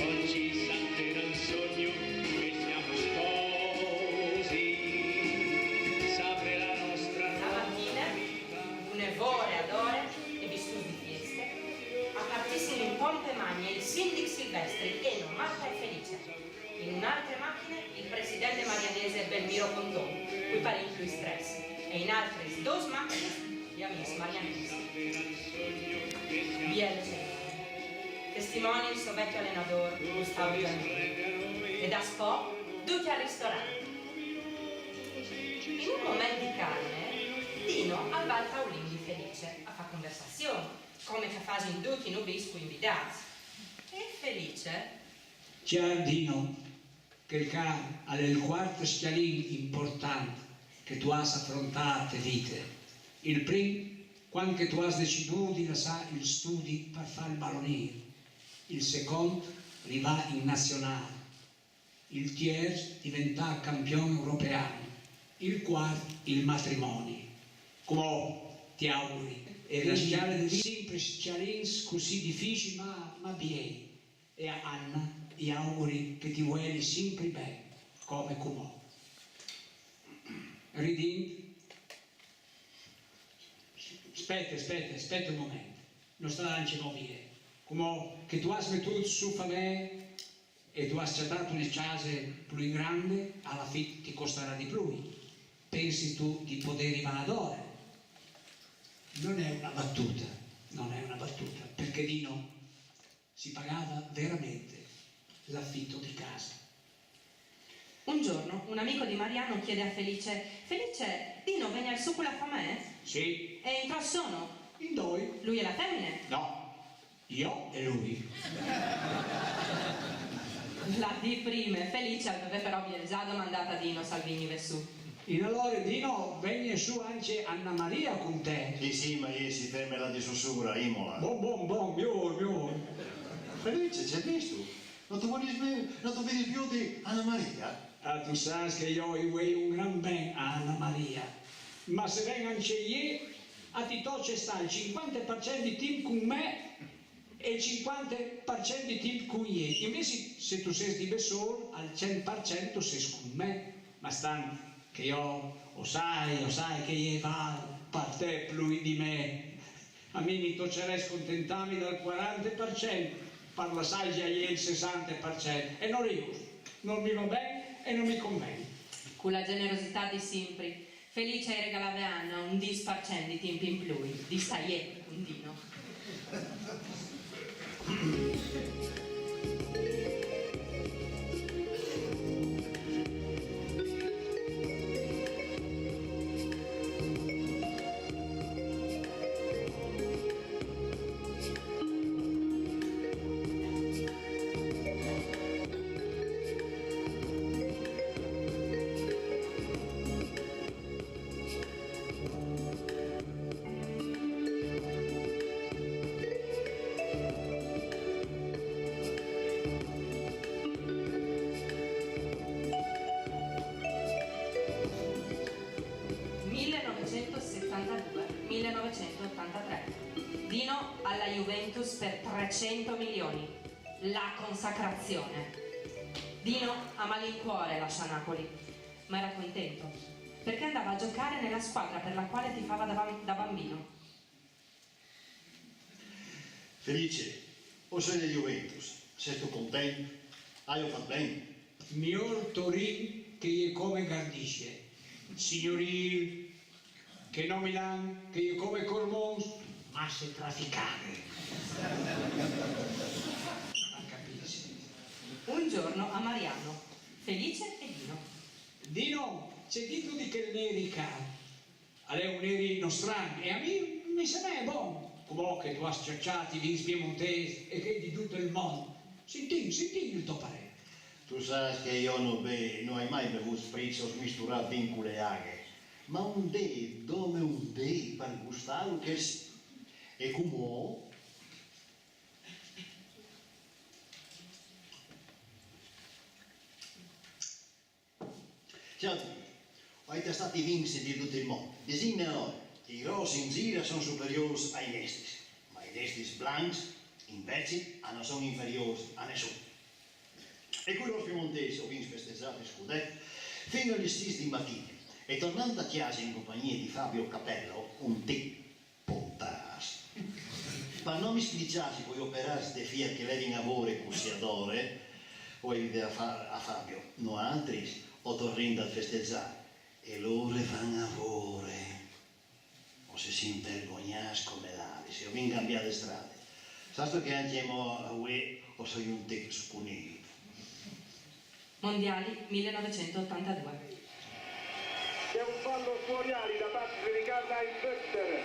Oggi s'altera il sogno che siamo sposi, s'apre la nostra La mattina, un'evore ad ore e vissuti di fieste, appartissero in pompe magne il sindic Silvestri, Eno, Marta e Felice. In un'altra macchina il presidente marianese Belmiro Condon, cui parenti più stress, e in altre dos macchine gli amici marianesi. Biel testimoni il suo vecchio allenatore Gustavo Giannini e da Spo tutti al ristorante. In un momento di carne, Dino al val Paolin di Felice a fare conversazione, come che fanno in tutti i nubisco invitati. E Felice Dino, che il cane è il quarto schialino importante che tu hai affrontato vite. Il primo, quando tu hai deciso di lasciare il studio per fare il baloniere. Il secondo, arriva in nazionale. Il terzo, diventare campione europeo. Il quarto, il matrimonio. Come ti auguri. E rischiare di sempre schialini così difficili, ma bene. E a Anna gli auguri che ti vuoi sempre bene, come comò. Ridin, aspetta un momento, non sta lanciando via. Come che tu hai smettuto su me e tu hai accettato una casa più grande, alla fine ti costerà di più. Pensi tu di poter arrivare ad ora? Non è una battuta, perché Dino si pagava veramente l'affitto di casa. un giorno un amico di Mariano chiede a Felice: Felice, Dino viene al succo la famè? Sì. E in cosa sono? In doi? Lui è la femmine? No, io e lui. La di prime, Felice aveva però già domandata a Dino Salvini Vessù. In allora Dino venne su anche Anna Maria con te. Sì, ma io si ferma la di Sussurra, Imola. Buon, mio. Felice, c'è visto? Non ti vedi più di Anna Maria? Ah, tu sai che io vuoi un gran ben a Anna Maria. Ma se venga anche io, a ti tocca sta il 50% di team con me e il 50% di team con io. Invece se tu sei di Bessol, al 100% sei con me. Ma stanno che io, lo sai che io va per te più di me. A me mi toccherei scontentarmi dal 40%, parla sai già io il 60%, e non riesco, non mi va bene e non mi conviene. Con la generosità di sempre, Felice regalava a Anna un 10% di tempo in più, di staglietto con Dino. Dino alla Juventus per 300 milioni, la consacrazione. Dino a malincuore lascia Napoli, ma era contento, perché andava a giocare nella squadra per la quale tifava da bambino. Felice, o sei di Juventus, sei tu contento? Hai fatto bene? Miglior Torin che gli come gardisce, signoril, che no Milan, che io come Cormons, ma se trafficare. Non capisci? Un giorno a Mariano, Felice e Dino. Dino, c'è dito di che neri caro. A lei un neri nostrani e a me mi sembra buono. Come che tu hai schiacciati vins piemontesi e che di tutto il mondo. Senti il tuo parere. Tu sai che io non hai mai bevuto spritz o misturati in con le aghe, ma un dè, dove un dè per gustare che si... E come? Ciao, avete stati vinti di tutto il mondo. Disegnano i rossi in gira sono superiori ai nestis, ma i nestis blancs invece non sono inferiori a nessuno. E qui lo piemontese ho vinto festeggiato scudetto fino agli stessi di mattina e tornando a casa in compagnia di Fabio Capello, un tipo tas. Ma non mi spicciassi poi operarsi de Fiat che lei in lavoro così adore, poi a Fabio, no altri, o tornando a festeggiare e loro fanno lavoro. O se si impergognas come l'ali, se ho vinto cambiare strade. Sasto che andiamo a UE o sono un tipo spunito. Mondiali 1982. C'è un fallo su Oriali da parte di Karl-Heinz Böttcher.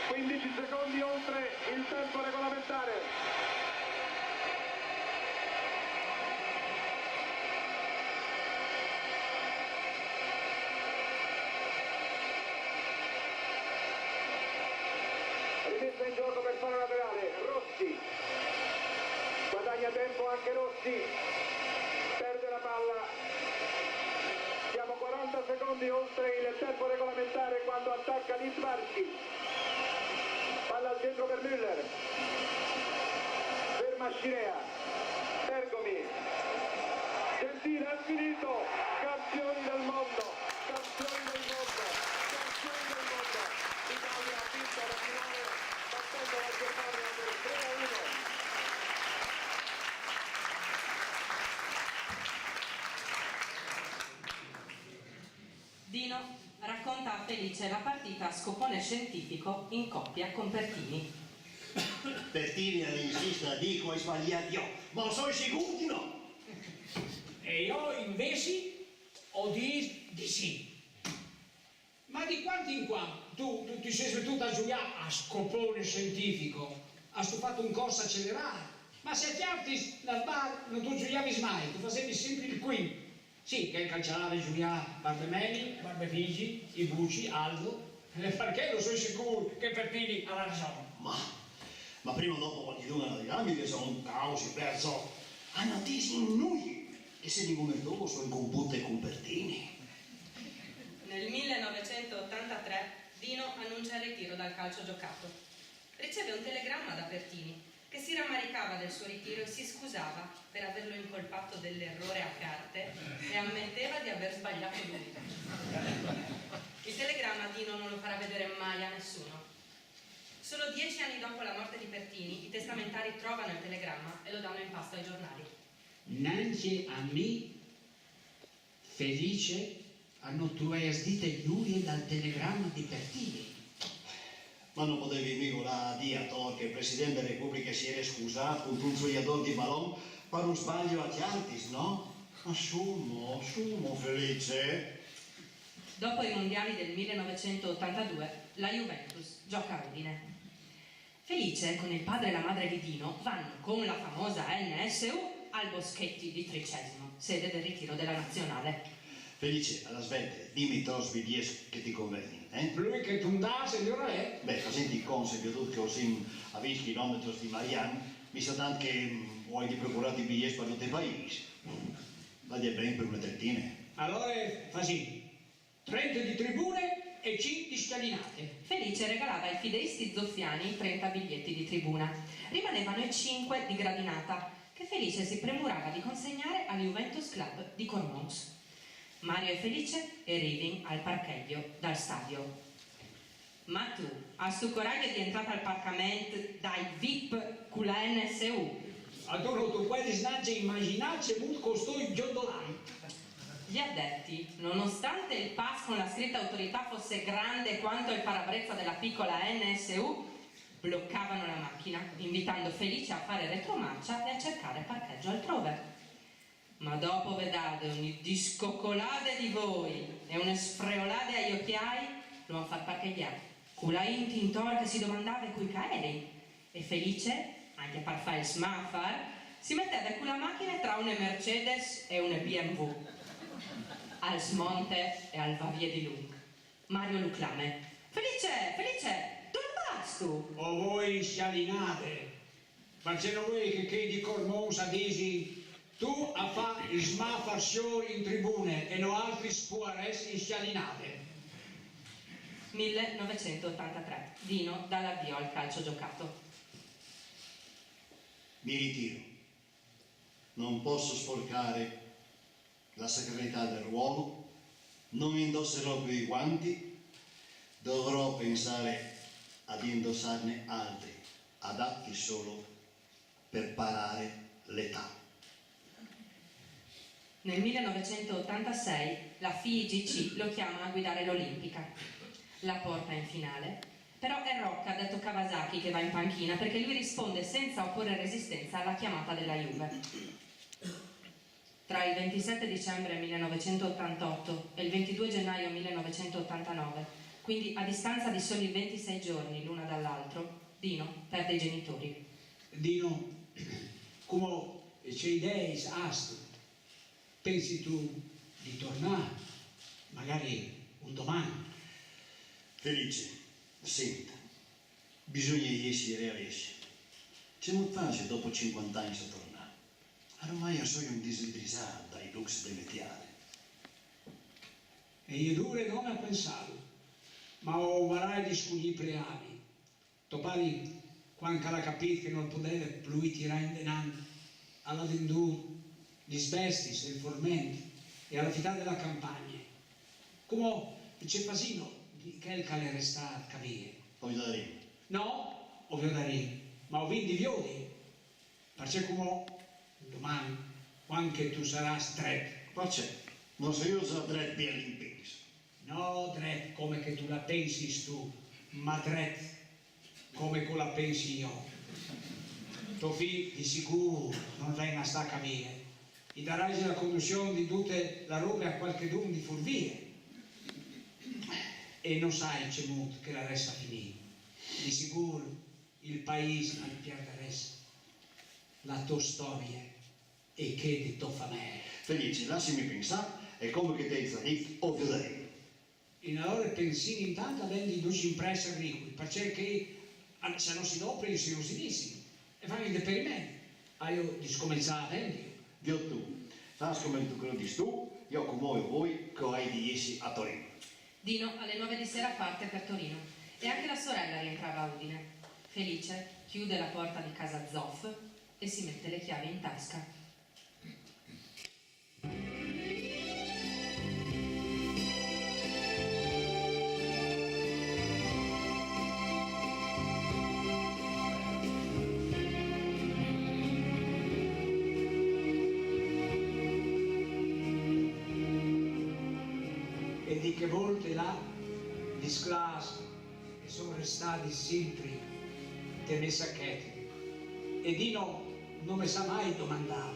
15 secondi oltre il tempo regolamentare. Rimessa in gioco per fare laterale, Rossi. Guadagna tempo anche Rossi. Perde la palla. Siamo 40 secondi oltre il tempo regolamentare quando attacca Littbarski. Palla al centro per Müller. Ferma Scirea. Bergomi. Gentile ha finito. Campioni del mondo. Campioni del mondo. Campioni del mondo. L'Italia ha vinto la finale battendo la Germania per 3-1. Dino racconta a Felice la partita a scopone scientifico in coppia con Pertini. Pertini insiste, dico hai sbagliato io, ma sono sicuro di no. E io invece ho di sì. Ma di quanto in quanto tu ti sei smettuto a giocare a scopone scientifico, hai fatto un corso accelerato, ma se ti arti dal bar non tu giocavi mai, tu facevi sempre il quinto. Sì, che il calciare giocava Barbemelli, Barbefigi, i Bucci, Aldo, perché lo sono sicuro che Pertini ha ragione. Ma prima o dopo quando ti donano di amici sono un caos, perso. Hanno tesi in noi e se di come dopo sono in computer con Pertini. Nel 1983 Dino annuncia il ritiro dal calcio giocato. Riceve un telegramma da Pertini che si rammaricava del suo ritiro e si scusava per averlo incolpato dell'errore a carte e ammetteva di aver sbagliato lui. Il telegramma Dino non lo farà vedere mai a nessuno. Solo 10 anni dopo la morte di Pertini, i testamentari trovano il telegramma e lo danno in pasto ai giornali. Nanzi a me, Felice, hanno trovato sdite Giulia dal telegramma di Pertini. Ma non potevi mica la dire che il Presidente della Repubblica si era scusato contro un gioiatore di ballon per un sbaglio a Chiantis, no? Ma sumo, Felice. Dopo i mondiali del 1982, la Juventus gioca a Udine. Felice, con il padre e la madre di Dino, vanno con la famosa NSU al Boschetti di Tricesimo, sede del ritiro della nazionale. Felice, alla svelta, dimmi Tosby 10 che ti conviene, eh? Lui che tu dà, signora è? Beh, senti consiglio tu che ho a 20 km di Mariano, mi sa tanto che vuoi di procurare i biglietti per tutti i paesi. Vadi bene per una trentina. Allora fa sì, 30 di tribune e 5 di scalinate. Felice regalava ai fideisti zoffiani 30 biglietti di tribuna. Rimanevano i 5 di gradinata, che Felice si premurava di consegnare al Juventus Club di Cormons. Mario e Felice arrivano al parcheggio dal stadio. Ma tu, a sto coraggio di entrare al parcamento dai VIP con la NSU? Adoro tu puoi snacce immaginarci molto costui giondolai. Gli addetti, nonostante il pass con la scritta autorità fosse grande quanto il parabrezza della piccola NSU, bloccavano la macchina, invitando Felice a fare retromarcia e a cercare parcheggio altrove. Ma dopo vedate un discoccolade di voi e un sfreolade agli occhiai, lo han fatto parcheggiare. Cula intintor che si domandava cui caeri. E Felice, anche per fare il smaffar, si metteva con la macchina tra una Mercedes e una BMW. Al smonte e al vavie di lung. Mario Luclame. Felice, dove vas tu? O voi scialinate, facendo voi che di Cormons a disi, tu a fa il smaffar show in tribune e no altri spuares in scialinate. 1983. Dino dall'avvio al calcio giocato. Mi ritiro. Non posso sporcare la sacralità del ruolo, non indosserò più i guanti, dovrò pensare ad indossarne altri, adatti solo per parare l'età. Nel 1986 la FIGC lo chiama a guidare l'Olimpica. La porta in finale, però è Rocca, detto Kawasaki, che va in panchina perché lui risponde senza opporre resistenza alla chiamata della Juve. Tra il 27 dicembre 1988 e il 22 gennaio 1989, quindi a distanza di soli 26 giorni l'una dall'altro, Dino perde i genitori. Dino, come c'è idee, astro, pensi tu di tornare, magari un domani? Felice, senta, bisogna essere realisti. C'è molto facile dopo 50 anni a tornare. Ormai sono un disidrisato dai lux del metiere. E io dure non a pensarlo, ma ho varai di scugli preavi. Topari, quando ha capito che non poteva più tirare in denaro, alla vendura, gli spestis e il formenti e alla fità della campagna. Come c'è Fasino, che è il cale resta a capire. Poi daremo. No, ovvio da lì, ma ho vinto i violi, perché come domani, anche tu sarai stretto. Perché? Non sei io so dret per l'impeso. No, dret come che tu la pensi tu, ma dret come che la pensi io. Tuo figlio di sicuro non venga a sta a capire. Gli darai la conduzione di tutte la roba a qualche dun di furvie. E non sai c'è molto che la resta finita. Di sicuro il paese non perderesti. La tua storia e che di tua famiglia. Felice, lasciami pensare, è come che te zarif o daremo. In allora pensini intanto a vendi duci impressi agricoli, perché se non si dopri si usinissimi e fanno il deperimento. Io discominciare a vendere. Dio tu, fai come tu credi tu, io come voi che hai di essi a Torino. Dino alle 9 di sera parte per Torino e anche la sorella rientrava a Udine. Felice chiude la porta di casa Zoff e si mette le chiavi in tasca. E di che volte là gli sclasi che sono restati sempre te ne sacchetti. E Dino non mi sa mai domandare.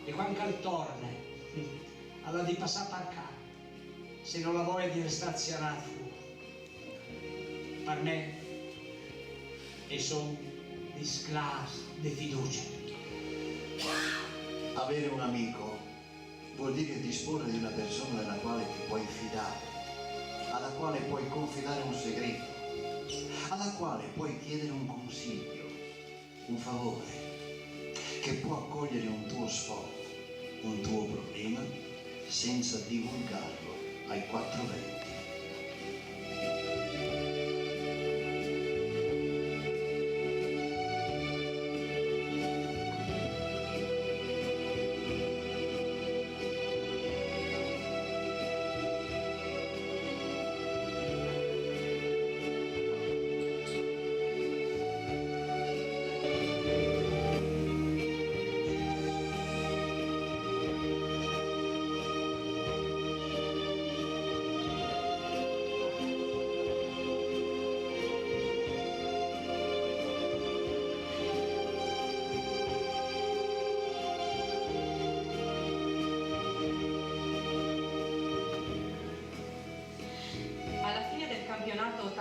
E quando al torna, alla di passare per cá, se non la voglia di restare zerato fuori. Per me, e sono gli sclasi di fiducia. Avere un amico vuol dire disporre di una persona della quale ti puoi fidare, alla quale puoi confidare un segreto, alla quale puoi chiedere un consiglio, un favore, che può accogliere un tuo sforzo, un tuo problema, senza divulgarlo ai 420.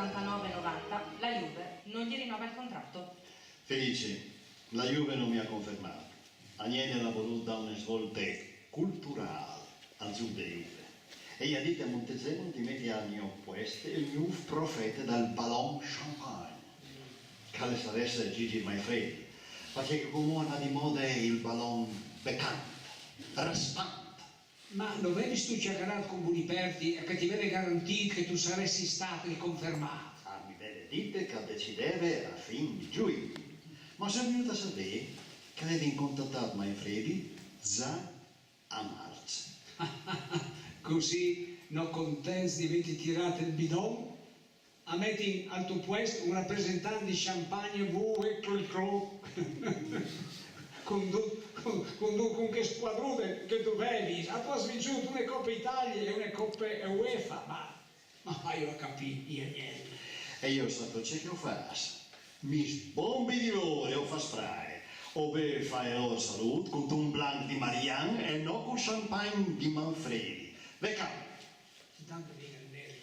99-90 la Juve non gli rinnova il contratto. Felice, la Juve non mi ha confermato. Agnelli ha voluto dare una svolta culturale al Sud di Juve. E gli ha detto a Montezemolo di mettere al mio opposto il nuovo profeta del ballon champagne, che sarà Gigi Maifredi, perché come va di moda è il ballon beccante, raspante. Ma non vedi tu chiacchierato con Buniperti e che ti vede garantito che tu saresti stato riconfermato? Ah, mi vede dite che decideva a fine di giugno. Ma sono venuto a sapere che avevi contattato Maifredi già a marzo. Così non contenti di averti tirato il bidon, a metti al tuo posto un rappresentante di Champagne con che squadrone che dovevi, a tu hai svinciuto una Coppa Italia e una Coppa UEFA, ma io ho capito niente. E io sapevo ciò che ho fatto. Mi sbombi di loro e ho fatto sprare. O per fare la loro salute con un blanc di Marianne e non con champagne di Manfredi. Vecchio! Intanto viene il merito.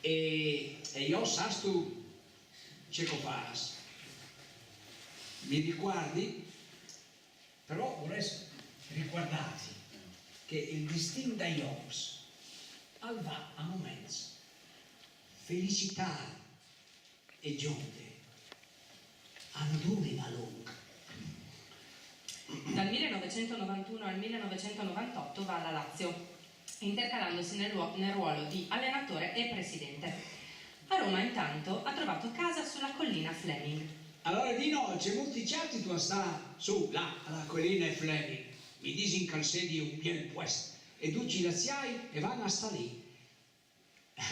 E io sasto ce che fas. Mi riguardi? Però vorrei ricordati che il distinto da Jobs al va a momenti felicità e gionte hanno due la lunga. Dal 1991 al 1998 va alla Lazio, intercalandosi nel ruolo di allenatore e presidente. A Roma intanto ha trovato casa sulla collina Fleming. Allora di no, c'è molti certi tu sta su, là, alla collina Fleming. Mi disi in calzedi un bien puesto e tu ci laziai e vanno a sta lì.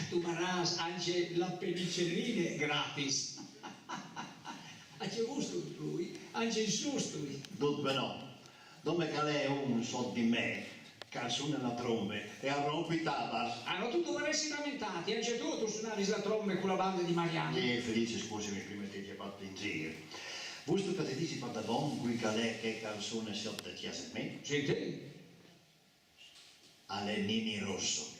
Tu varràs anche la pellicellina gratis. C'è gusto lui, anche il susto. Dunque no. Dove che lei è un so di me, canzone la trombe e a rompi tabas. Ah, no, tu dovresti lamentati, anche tu suonavi la tromba con la banda di Mariano. Felice, scusami, prima ti ho fatto in giro. Visto che ti dici fatta buon qui che lei che canzone si ottiene a me? Senti? Alle Nini Rosso.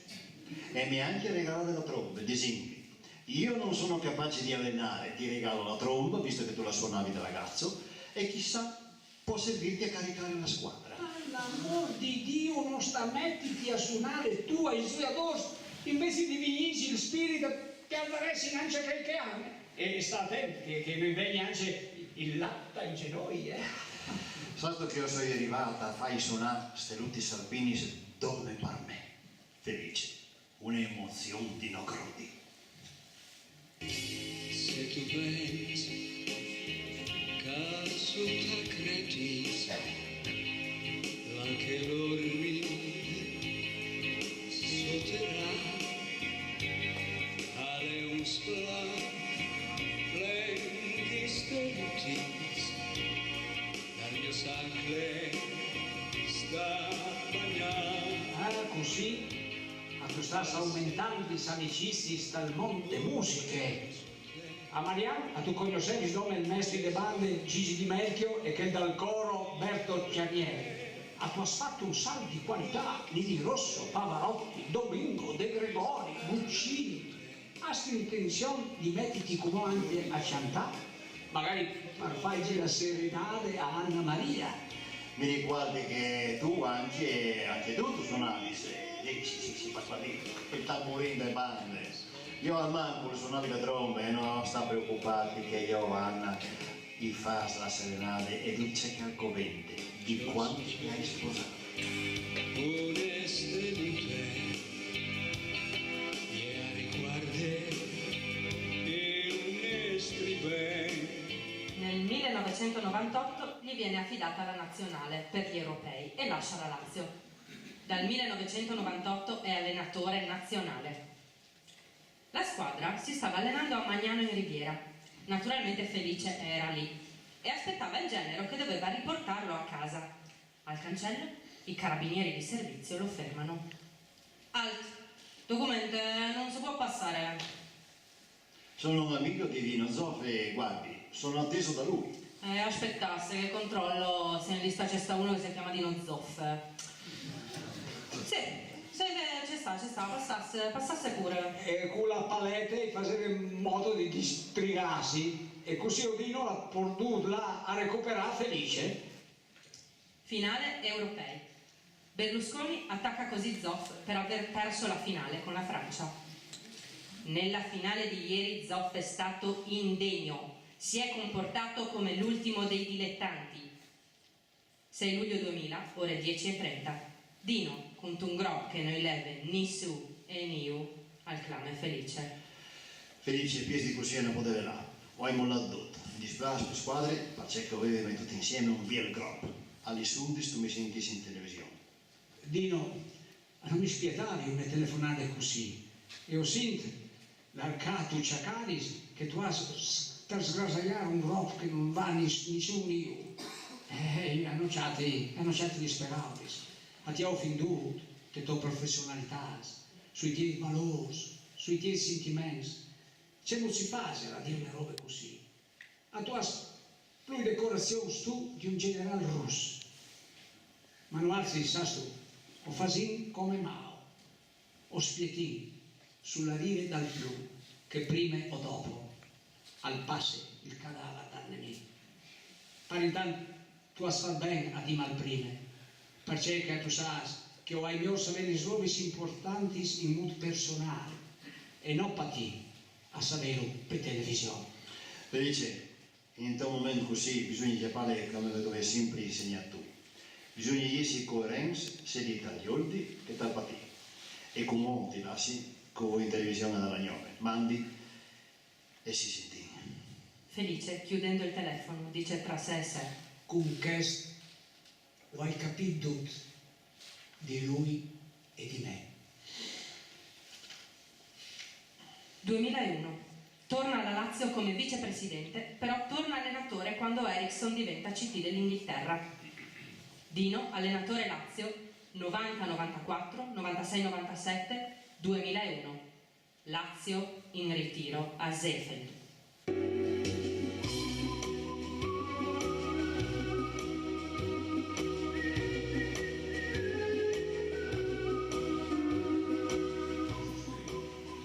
E mi ha anche regalato la tromba, ad esempio. Io non sono capace di allenare, ti regalo la tromba, visto che tu la suonavi da ragazzo, e chissà, può servirti a caricare la squadra. Ma l'amor di Dio non sta mettiti a suonare tu ai suoi addosso, invece di vinci il spirito che andresti in anche qualche anno. E sta attento che mi venga anche il latte in genoi, Sasto che io sono arrivata a fai suonare Steluti Salvini dove per me. Felice, un'emozione di no crodi. Se tu pensi che t'accrediti anche l'orribile sotterrà alle un splendidi stelutis dal mio sangue sta bagnando. Così a tu stas aumentando i amicizi dal monte musiche. A Mariano, a tu conoscevi il nome del maestro di bande Gigi Di Melchio e che dal coro Berto Chiarieri. A tu has fatto un salto di qualità, Nini Rosso, Pavarotti, Domingo, De Gregori, Guccini. Hai l'intenzione di metterti come anche a cantare? Magari per farci la serenade a Anna Maria. Mi ricordi che tu anche tu suonavi, si fa lì, il tamburino e bande. Io al manco suonavi la tromba e non sta preoccupati che io Anna gli fa la serenade e dice che al covente di quanti ti hai sposato. Oneste luce, yeah, riguarde e onesti ben. Nel 1998 gli viene affidata la nazionale per gli europei e lascia la Lazio. Dal 1998 è allenatore nazionale. La squadra si stava allenando a Magnano in Riviera. Naturalmente Felice era lì e aspettava il genero che doveva riportarlo a casa. Al cancello i carabinieri di servizio lo fermano. Alt, documento non si può passare. Sono un amico di Dino Zoff e guardi, sono atteso da lui. Aspettasse che controllo se in lista c'è sta uno che si chiama Dino Zoff. Sì, c'è sta, passasse pure. E con la palette faceva in modo di distrigarsi e così Odino l'ha portato là a recuperare felice. Finale europei. Berlusconi attacca così Zoff per aver perso la finale con la Francia. Nella finale di ieri Zoff è stato indegno, si è comportato come l'ultimo dei dilettanti. 6 luglio 2000, ore 10:30. Dino, con un grob che noi leve ni su e ni u al clan è felice. Felice, piesi così non poteva là. Ho mollato tutto. Mi dispiace per squadre, perché avevamo tutti insieme un bel gruppo. Alle sudis tu mi sentissi in televisione. Dino, non mi spietavi una telefonata così. E ho sentito l'arcato ciacaris che tu hai per sgrasagliare un gruppo che non va ni su ni io. Hanno certi disperati. A ti ho fin duro le tue professionalità, sui tuoi valori, sui tuoi sentimenti. C'è non si fa a dire una roba così. A tu hai più decorazioni tu di un generale russo. Ma non alzi il tu, o fasin come Mao, o spietin sulla riva dal blu, che prima o dopo, al passe il cadavere dal nemico. Per intanto tu hai fatto bene a dire mal prima, perché tu sai che ho ai miei saperi robe importanti in modo personale e non per te a saperlo per televisione. Felice, in un momento così bisogna fare come dove sempre insegnato tu. Bisogna essere coerenti sia di taglioldi che dal partito. E con molti lasci con in televisione dalla gnome. Mandi e si senti. Felice, chiudendo il telefono, dice tra sé e sé. Con questo ho capito tutto di lui e di me. 2001. Torna alla Lazio come vicepresidente, però torna allenatore quando Eriksson diventa CT dell'Inghilterra. Dino, allenatore Lazio, 90-94, 96-97, 2001. Lazio in ritiro a Seefeld.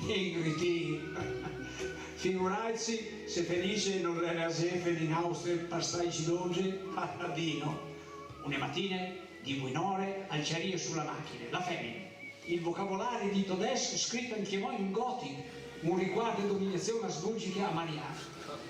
In ritiro. Figurarsi se Felice non era a Seefeld in Austria per starci d'oggi a Dino. Una mattina di buon'ore alceria sulla macchina, la femmina. Il vocabolario di tedesco scritto anche voi in gotico, un riguardo e dominazione a svolgere a maniaco.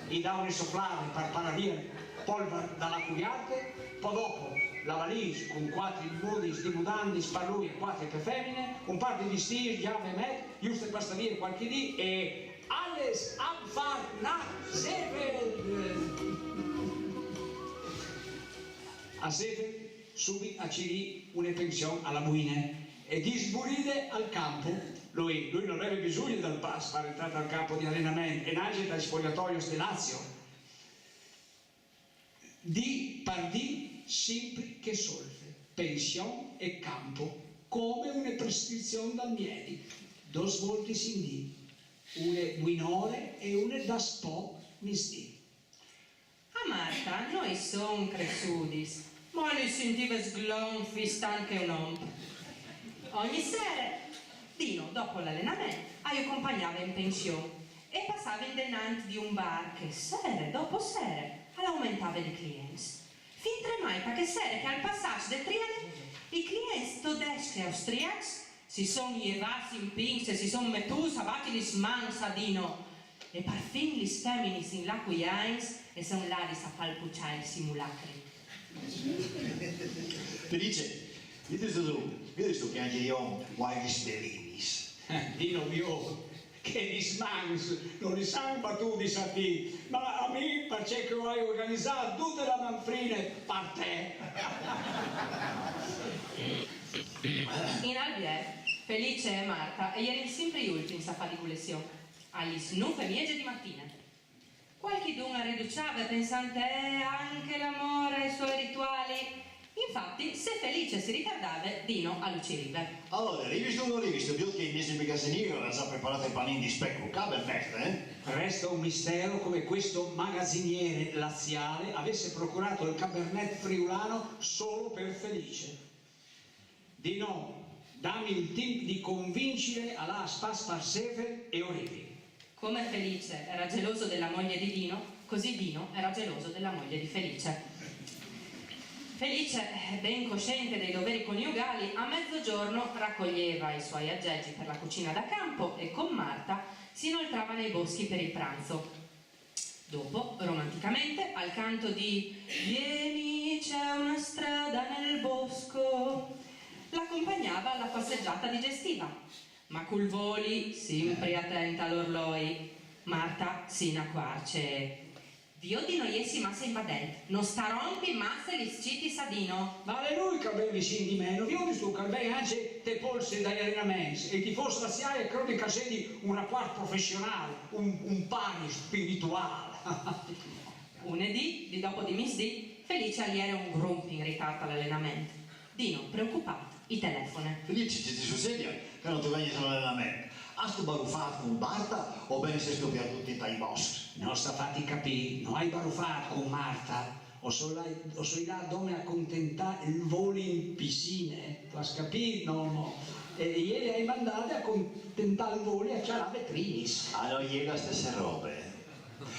Gli dà un sofflare per paravire polvere dalla cugliate, poi dopo la valise con 4 immodi di mudanti per lui e 4 per femmine, un par di vestiti, chiave e met, giusto per stare qualche dì e alles abfahrt nach Seefeld. A Seefeld subito a Ciri una pensione alla Buine e di sburire al campo. Lui non aveva bisogno del pass per entrare al campo di allenamento e nasce dal spogliatoio di Lazio. Di pardì sempre che solfe, pensione e campo, come una prescrizione dal medico. 2 volte in dì, una buon'ore e una da spo misdì. A Marta noi son cresciuti, ma li sentiva sglonfi, stanche un om. Ogni sera, Dino, dopo l'allenamento, io accompagnava in pensione e passava in denanti di un bar che sera dopo sera aumentava i clienti. Fin tremai perché sera che al passaggio del triennio i clienti tedeschi e austriaci si sono llevati in pinze, si sono mettuti avanti gli smans a Dino e per fin gli femmini in l'acquiains e sono là di sapalpucciare i simulacri. Felice, vedete che anche io vuoi gli sperinis. Dino mio, che di smans, non li sanno battuti sappi, ma a me perché ho organizzato tutte le manfrine per te. In albier, Felice e Marta erano sempre gli ultimi a fare di lezione, agli snuffe miege di mattina. Qualche d'una riduciava pensante anche l'amore e i suoi rituali Infatti, se Felice si ritardava, Dino all'ucirive. Allora, rivisto o non rivisto? Io che mi sembra che se non ha preparato i panini di specco, cabernet, eh? Resta un mistero come questo magazziniere laziale avesse procurato il Cabernet friulano solo per Felice. Dino, dammi il tip di convincere alla Spas-Parsefer e Orivi. Come Felice era geloso della moglie di Dino, così Dino era geloso della moglie di Felice. Felice, ben cosciente dei doveri coniugali, a mezzogiorno raccoglieva i suoi aggeggi per la cucina da campo e con Marta si inoltrava nei boschi per il pranzo. Dopo, romanticamente, al canto di "Vieni, c'è una strada nel bosco", l'accompagnava alla passeggiata digestiva. Ma col voli, sempre attenta all'orloi, Marta sina quarce. Dio di noiesi massa invadente, non sta rompi massa gli sciti sadino. Vale lui che ben vicino di me, non vi ho visto che ben anche te polse dagli allenamenti e ti fosse laziale e credo che sei un rapporto professionale, un pari spirituale. Lunedì, di dopo di misdì, Felice alliere un gruppo in ritardo all'allenamento. Dino, preoccupato, i telefona. Felice, ci sul sedia, che non ti vengi all'allenamento. Hai sto baruffato con Marta o bene sei scoppiato tutti dai boschi? Non sta fatti capire, non hai baruffato con Marta, o sei là dove accontentare il volo in piscine, tu hai capito? No. E ieri hai mandato a accontentare il volo a Ciara Trinis. Ah no, ieri le stesse robe.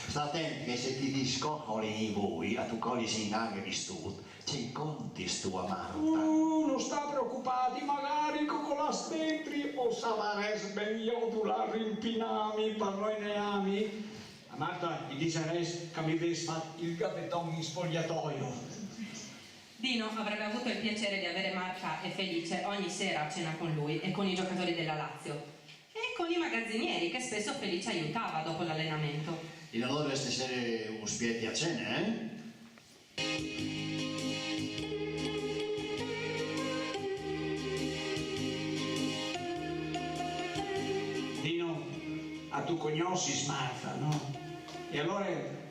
Sta attento che se ti discoccoli i voi, a tu cogli si inganga di stu, c'è conti stu a Marta. Non sta preoccupati, magari con la stentri o savares ben io tu la rimpinami per noi neami. A Marta gli diceres che mi vedi fatto il gavetton in spogliatoio. Dino avrebbe avuto il piacere di avere Marta e Felice ogni sera a cena con lui e con i giocatori della Lazio e con i magazzinieri che spesso Felice aiutava dopo l'allenamento. E allora stasera un spietti a cena, eh? Dino, a tu conosci Marta, no? E allora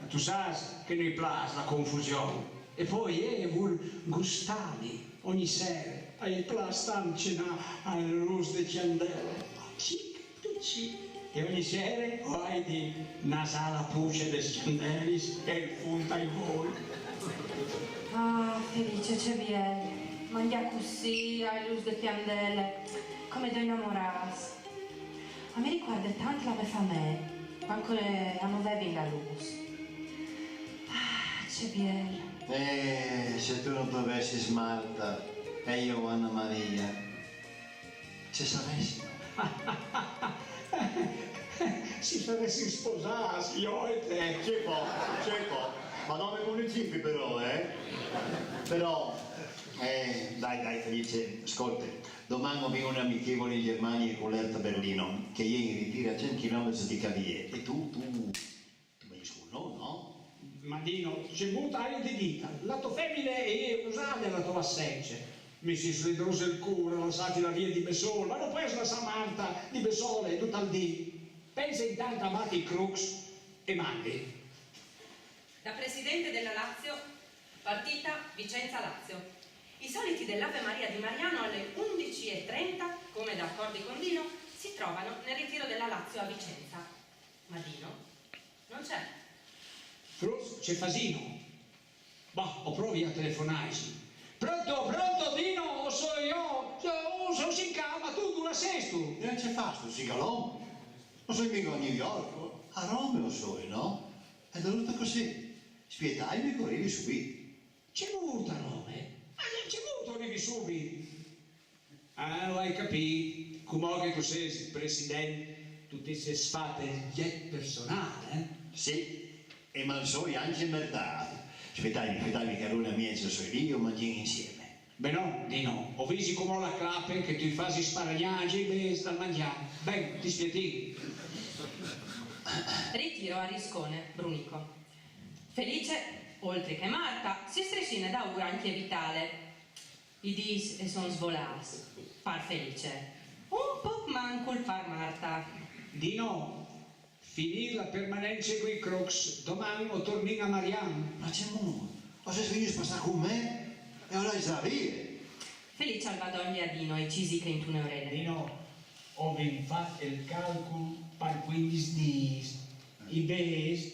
tu sai che noi piace la confusione. E poi gustavi ogni sera, hai piace cena alla luce di candele. E ogni sera vai di nasare la puce dei candelis e il punta in voi. Ah, Felice c'è viene, mangia così, ai luz de candele, come due innamorati. A me ricorda tanto la mia famiglia, quando non avevi la luce. Ah, c'è viene. Se tu non dovessi Smarta e io Anna Maria, ci saresti? Si saresti sposati, io e te. C'è po', ma non nei municipi però, eh? Però, dai Felice, ascolta, domani ho un amichevole in Germania con l'Erta Berlino, che ieri ritira a 100 km di Cavie, e tu vai su, no? Ma Dino, c'è molto aria di dita, la tua femmina è usata la tua asseggia. Mi si sridose il cuore, lasciati la via di Besole, ma non puoi lasciare Marta di Besole tutto il dì. Pensa intanto a Matti Crux e mandi. Da presidente della Lazio, partita Vicenza-Lazio. I soliti dell'Ave Maria di Mariano alle 11:30, come da accordi con Dino, si trovano nel ritiro della Lazio a Vicenza. Ma Dino non c'è. Cruz, c'è Fasino. Boh, o provi a telefonarci. Pronto, Dino, o sono io? Sono in calma, tu la sei tu? E non c'è fatto, Sigalò? Non sei mica a New York, a Roma lo so, no? È venuta così. Spietai mi correvi subito. C'è voluto a Roma, c'è voluto arrivi subito. Ah, lo hai capito? Come che tu sei il presidente, tu ti sei sfatta il jet personale, eh? Sì, e ma lo so anche in mercato. Spietai che Runa mia e sono io mangiamo insieme. Beh no, Dino, ho visto come la clappe che tu fai sparagnaggi e sta mangiando. Beh, ti spieghi. Ritiro a Riscone, Brunico. Felice, oltre che Marta, si striscina da ora anche Vitale. I dis e son svolati. Par Felice. Un po' manco il par Marta. Dino, finire la permanenza con i Crocs, domani o torni a Mariano. Ma c'è uno, ma se svegli passare con me? E ora sabia. Felice al vadogli a Dino e cisi 31 euro. Dino, ho fatto il calcolo per 15 giorni. I bes,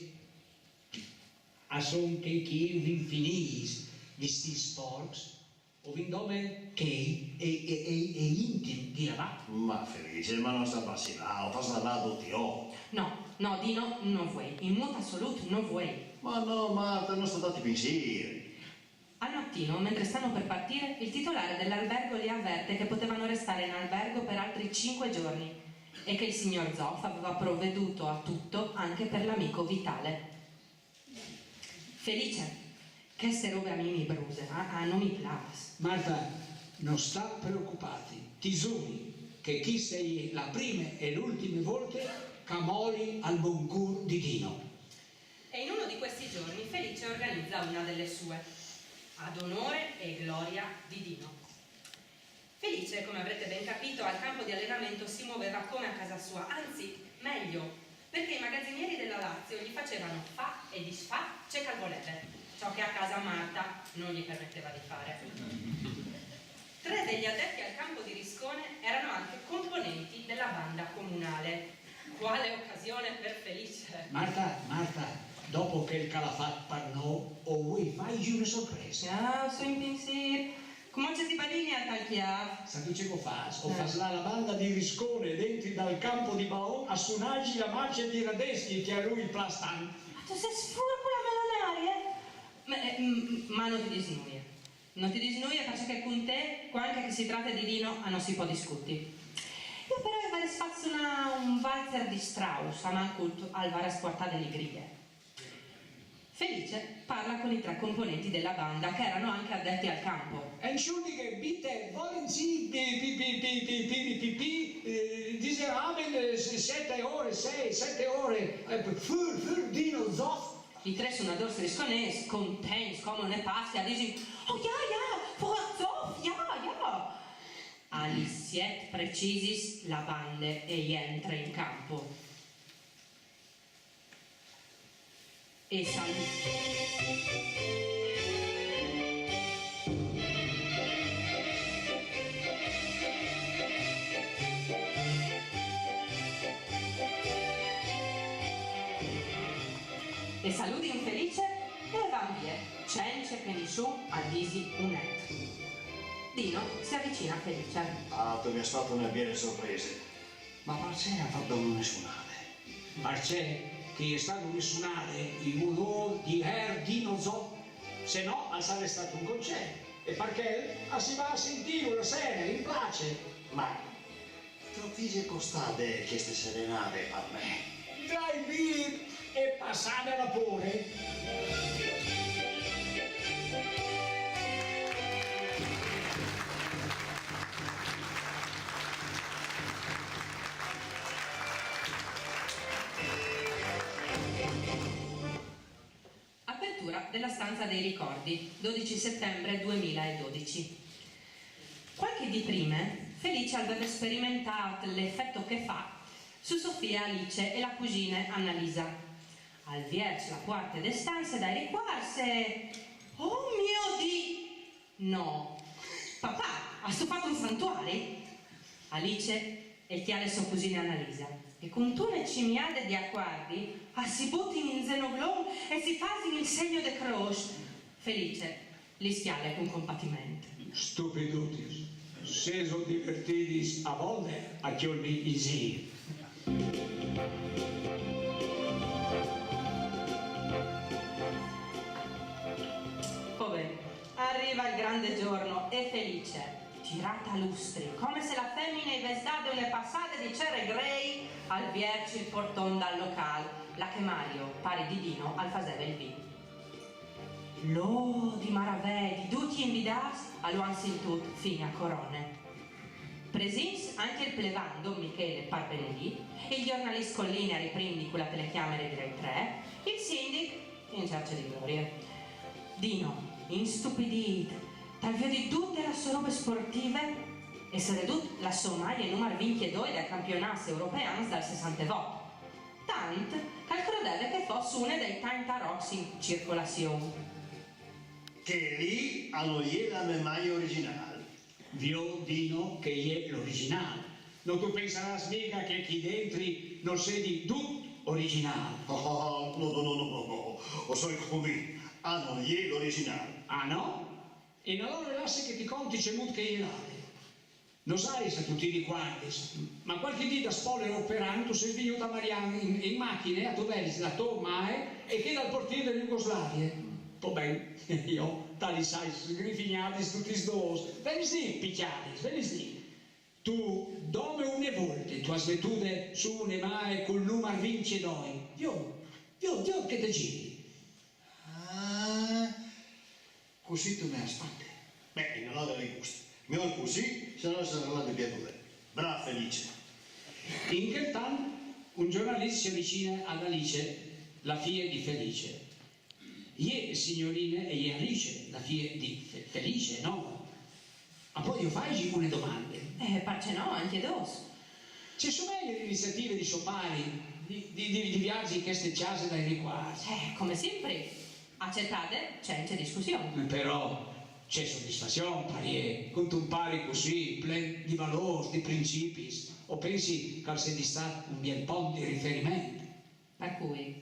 a son che io finis di sti sports, ho dome che è intimo di là. Ma Felice, ma non sta vacillando, fa salato ti ho. No, Dino, non vuoi. In modo assoluto non vuoi. Ma no, Marta, non sto dati pensieri. Al mattino, mentre stanno per partire, il titolare dell'albergo li avverte che potevano restare in albergo per altri 5 giorni e che il signor Zoff aveva provveduto a tutto anche per l'amico Vitale. Felice, che ste robe a me mi brusano, non mi piace. Marta, non sta preoccupati, ti giuri che chi sei la prima e l'ultima volta che mori al buon cur di Dino. E in uno di questi giorni Felice organizza una delle sue, ad onore e gloria di Dino. Felice, come avrete ben capito, al campo di allenamento si muoveva come a casa sua, anzi, meglio, perché i magazzinieri della Lazio gli facevano fa e disfa c'è calvoleve, ciò che a casa Marta non gli permetteva di fare. 3 degli addetti al campo di Riscone erano anche componenti della banda comunale. Quale occasione per Felice! Marta, dopo che il calafat parlò, o vuoi fargli una sorpresa? Ja, so in pensier. Come c'è si padini a tal chiave? Sa tu ce che fas? O fas la banda di Riscone dentro dal campo di Baon a suonargli la marcia di Radeschi che a lui il plastan. Ma tu sei sicuro con la melonaria? Ma non ti disnuia. Non ti disnuia perché con te, anche che si tratta di Dino, non si può discutere. Io però avrei fatto un valzer di Strauss, a manculto al varas portare le griglie. Felice parla con i 3 componenti della banda che erano anche addetti al campo. Entschuldige, bitte, wollen Sie diese Abend 7 ore, 6, 7 ore für Dino Zoff? I 3 suonadors risconesi, contenti come ne passi, a dici, oh ja, for Zoff, ja. Agli 7 precisis la bande e entra in campo. E saluti infelice e van via, cence che su a disi un et. Dino si avvicina a Felice. Ah, tu mi hai fatto una bella sorpresa. Ma Marcè ha fatto una suonata. Marcè, che è stato un suonare il onore di Dino Zoff, se no sarebbe stato un concerto. E perché si va a sentire una sera, in pace. Ma tu dici costate queste serenate per me? Dai lì e passate alla pure. Apertura della stanza dei ricordi, 12 settembre 2012. Qualche di prima, Felice aveva sperimentato l'effetto che fa su Sofia Alice e la cugina Annalisa. Al vierge la quarta de stanze dai riguarse. Oh mio Dio! No! Papà, ha stufato un santuario? Alice e chiale sua cugina Annalisa. E con tune cimiade di acquardi si buttino in zenoglon e si fasino il segno de croce. Felice li schiale con compatimento. Stupidutis, se sono divertiti a volte a chiolmi i zii. Poi arriva il grande giorno e Felice, tirata a lustri, come se la femmina i vestade le passate di cere grey, al vierci il porton dal locale, la che Mario, pari di Dino, al faseve il vino. Lo di maravè, di tutti invidas, allo ansintut fino a corone. Presins anche il plevando Michele Parvenelli, il giornalista Collini a riprindi con la telecamera di Rai 3, il sindic in cerca di gloria. Dino, instupidito, tal via di tutte le sue robe sportive, e se redut la sua maglia numero 22 del campionato europeo dal 60 voto. Tant, calcola deve che fosse una dei 30 rocks in circolazione. che lì hanno la memoria originale. Io dico che è l'originale. Non tu penserai mica che qui dentro non sei tutto originale. Oh, no. O sono convinto, hanno l'originale. Ah no? E allora lascia che ti conti c'è molto che l'ha. Non sai se tu ti ricordi, ma qualche dì da spoiler operando tu sei venuto a Mariano in macchina a Tovelli, da Tormai e che dal portiere della Jugoslavia. Poi bene, io, tali sai, sgrifignati tutti sdos, veni picchiati, veni. Tu, dove une volte, tu hai veduto su une mai con l'umar vince noi. Io che te giri. Ah, così tu mi aspetti. Beh, non ho delle guste. Mi ho così, se no sarà di piacere. Brava Felice. In quel tempo un giornalista si avvicina ad Alice, la figlia di Felice. Ie signorine e Alice, la figlia di Felice, no? Ma poi io fai una domanda. Parce no, anche dos. Ci sono mai le iniziative di sciopari, di viaggi in queste case dai riguardi? Come sempre, accettate, c'è discussione. Però c'è soddisfazione, pari, con un pari così, plen di valori, di principi, o pensi che sia di stato un bel po' di riferimento? Per cui,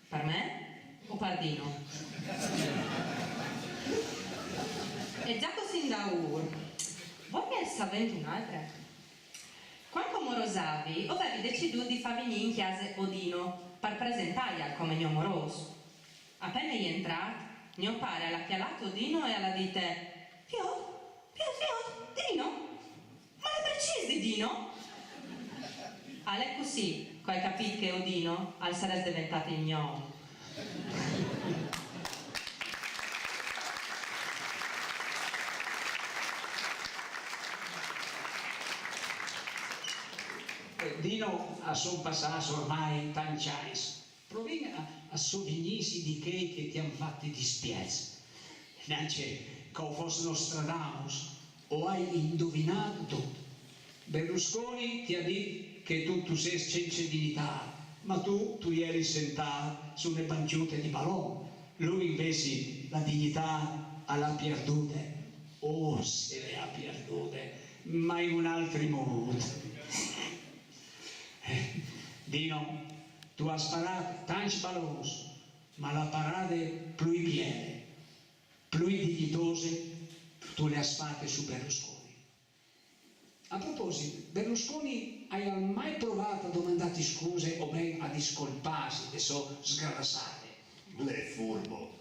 per me o per Dino? E già così da voi ne sapete un'altra? Quando morosavi, avevi deciso di far venire in chiesa Odino per presentargli come mio moroso. Appena è entrato, mio padre l'ha chiamato Dino e l'ha detto Fio, Dino? Ma è preciso di Dino? È così che hai capito che Odino al sarà diventato ignoto. Dino a son passato ormai tanti anni. Proviamo a sovvenirsi di che ti hanno fatti dispiace. Neanche che fosse Nostradamus o hai indovinato tutto. Berlusconi ti ha detto che tu sei senza dignità, ma tu eri sentato sulle banciute di Ballon. Lui invece la dignità l'ha perduta. Oh, se le ha perdute, ma in un altro modo. Dino, tu hai sparato tanti balloni, ma la parata più piena, più dignitosa, tu le hai fatte su Berlusconi. A proposito, Berlusconi hai mai provato a domandarti scuse o ben a discolparsi le sue sgravassate? Le furbo,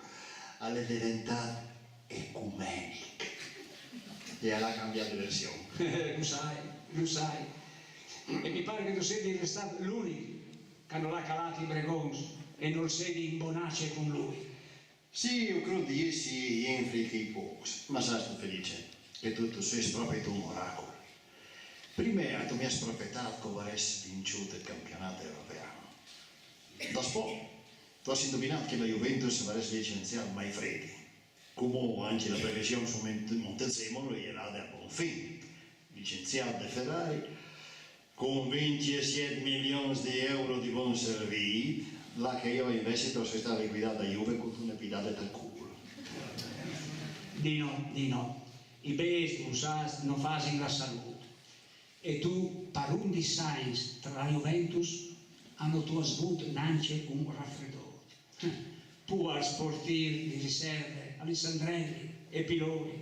alle diventato ecumeniche. E alla cambiato versione. Lo sai. E mi pare che tu sei restato l'unico che non l'ha calato in Bregons e non sei in bonaccia con lui. Sì, io credo di essi infri che poco, ma sai felice che tu sei proprio tu un oracolo. Prima tu mi hai prospettato che avresti vinciuto il campionato europeo. Dopo, tu hai indovinato che la Juventus avresti licenziato mai freddi. Come anche la previsione su Montezemolo era a buon fine. Licenziato da Ferrari con 27 milioni di euro di buon servizio, la che io invece sono stata liquidata da Juve con una pedata del culo. Dino, i besti non fanno la salute. E tu, per 11 anni tra la Juventus, hanno tu avuto neanche un raffreddore. Puoi sportivi di riserve, Alessandrelli e Piloni,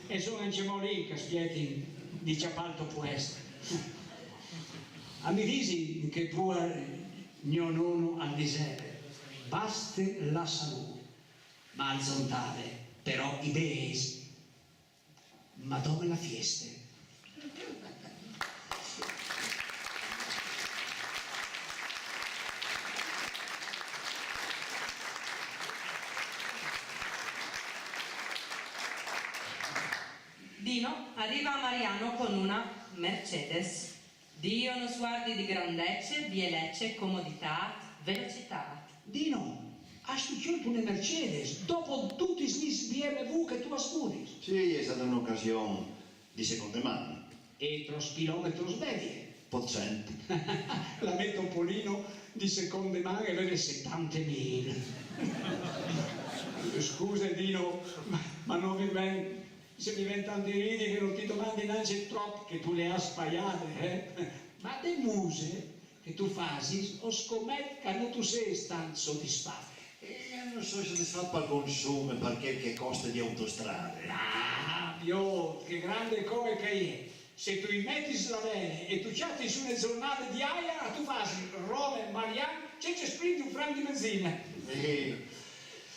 e sono anche lì che spieghi di Ciapalto può essere. A mi dici che può mio nonno al disere, basta la salute, ma al zontale, però i besi, ma dove la fiesta? Dino arriva a Mariano con una Mercedes. Dio non sguardi di grandezza, bellezza, comodità, velocità. Dino, hai scelto una Mercedes dopo tutti questi BMW che tu ascuri. Sì, è stata un'occasione di seconda mano. E tros chilometri svegli. Potente. La metto un polino di seconde mani avere 70.000. Scusa Dino, ma non mi ven, se mi ven tanti ridi che non ti domandi neanche troppo che tu le hai spaiate, eh? Ma le muse che tu fasi o scommetto che non tu sei tanto soddisfatto. Non sono soddisfatto per consumo e perché che costa di autostrade. Ah, Dio, che grande come che è. Se tu metti la bene e tu chatti su una giornata di aia, tu fai Roma e Mariano, c'è spendi un franco di benzina.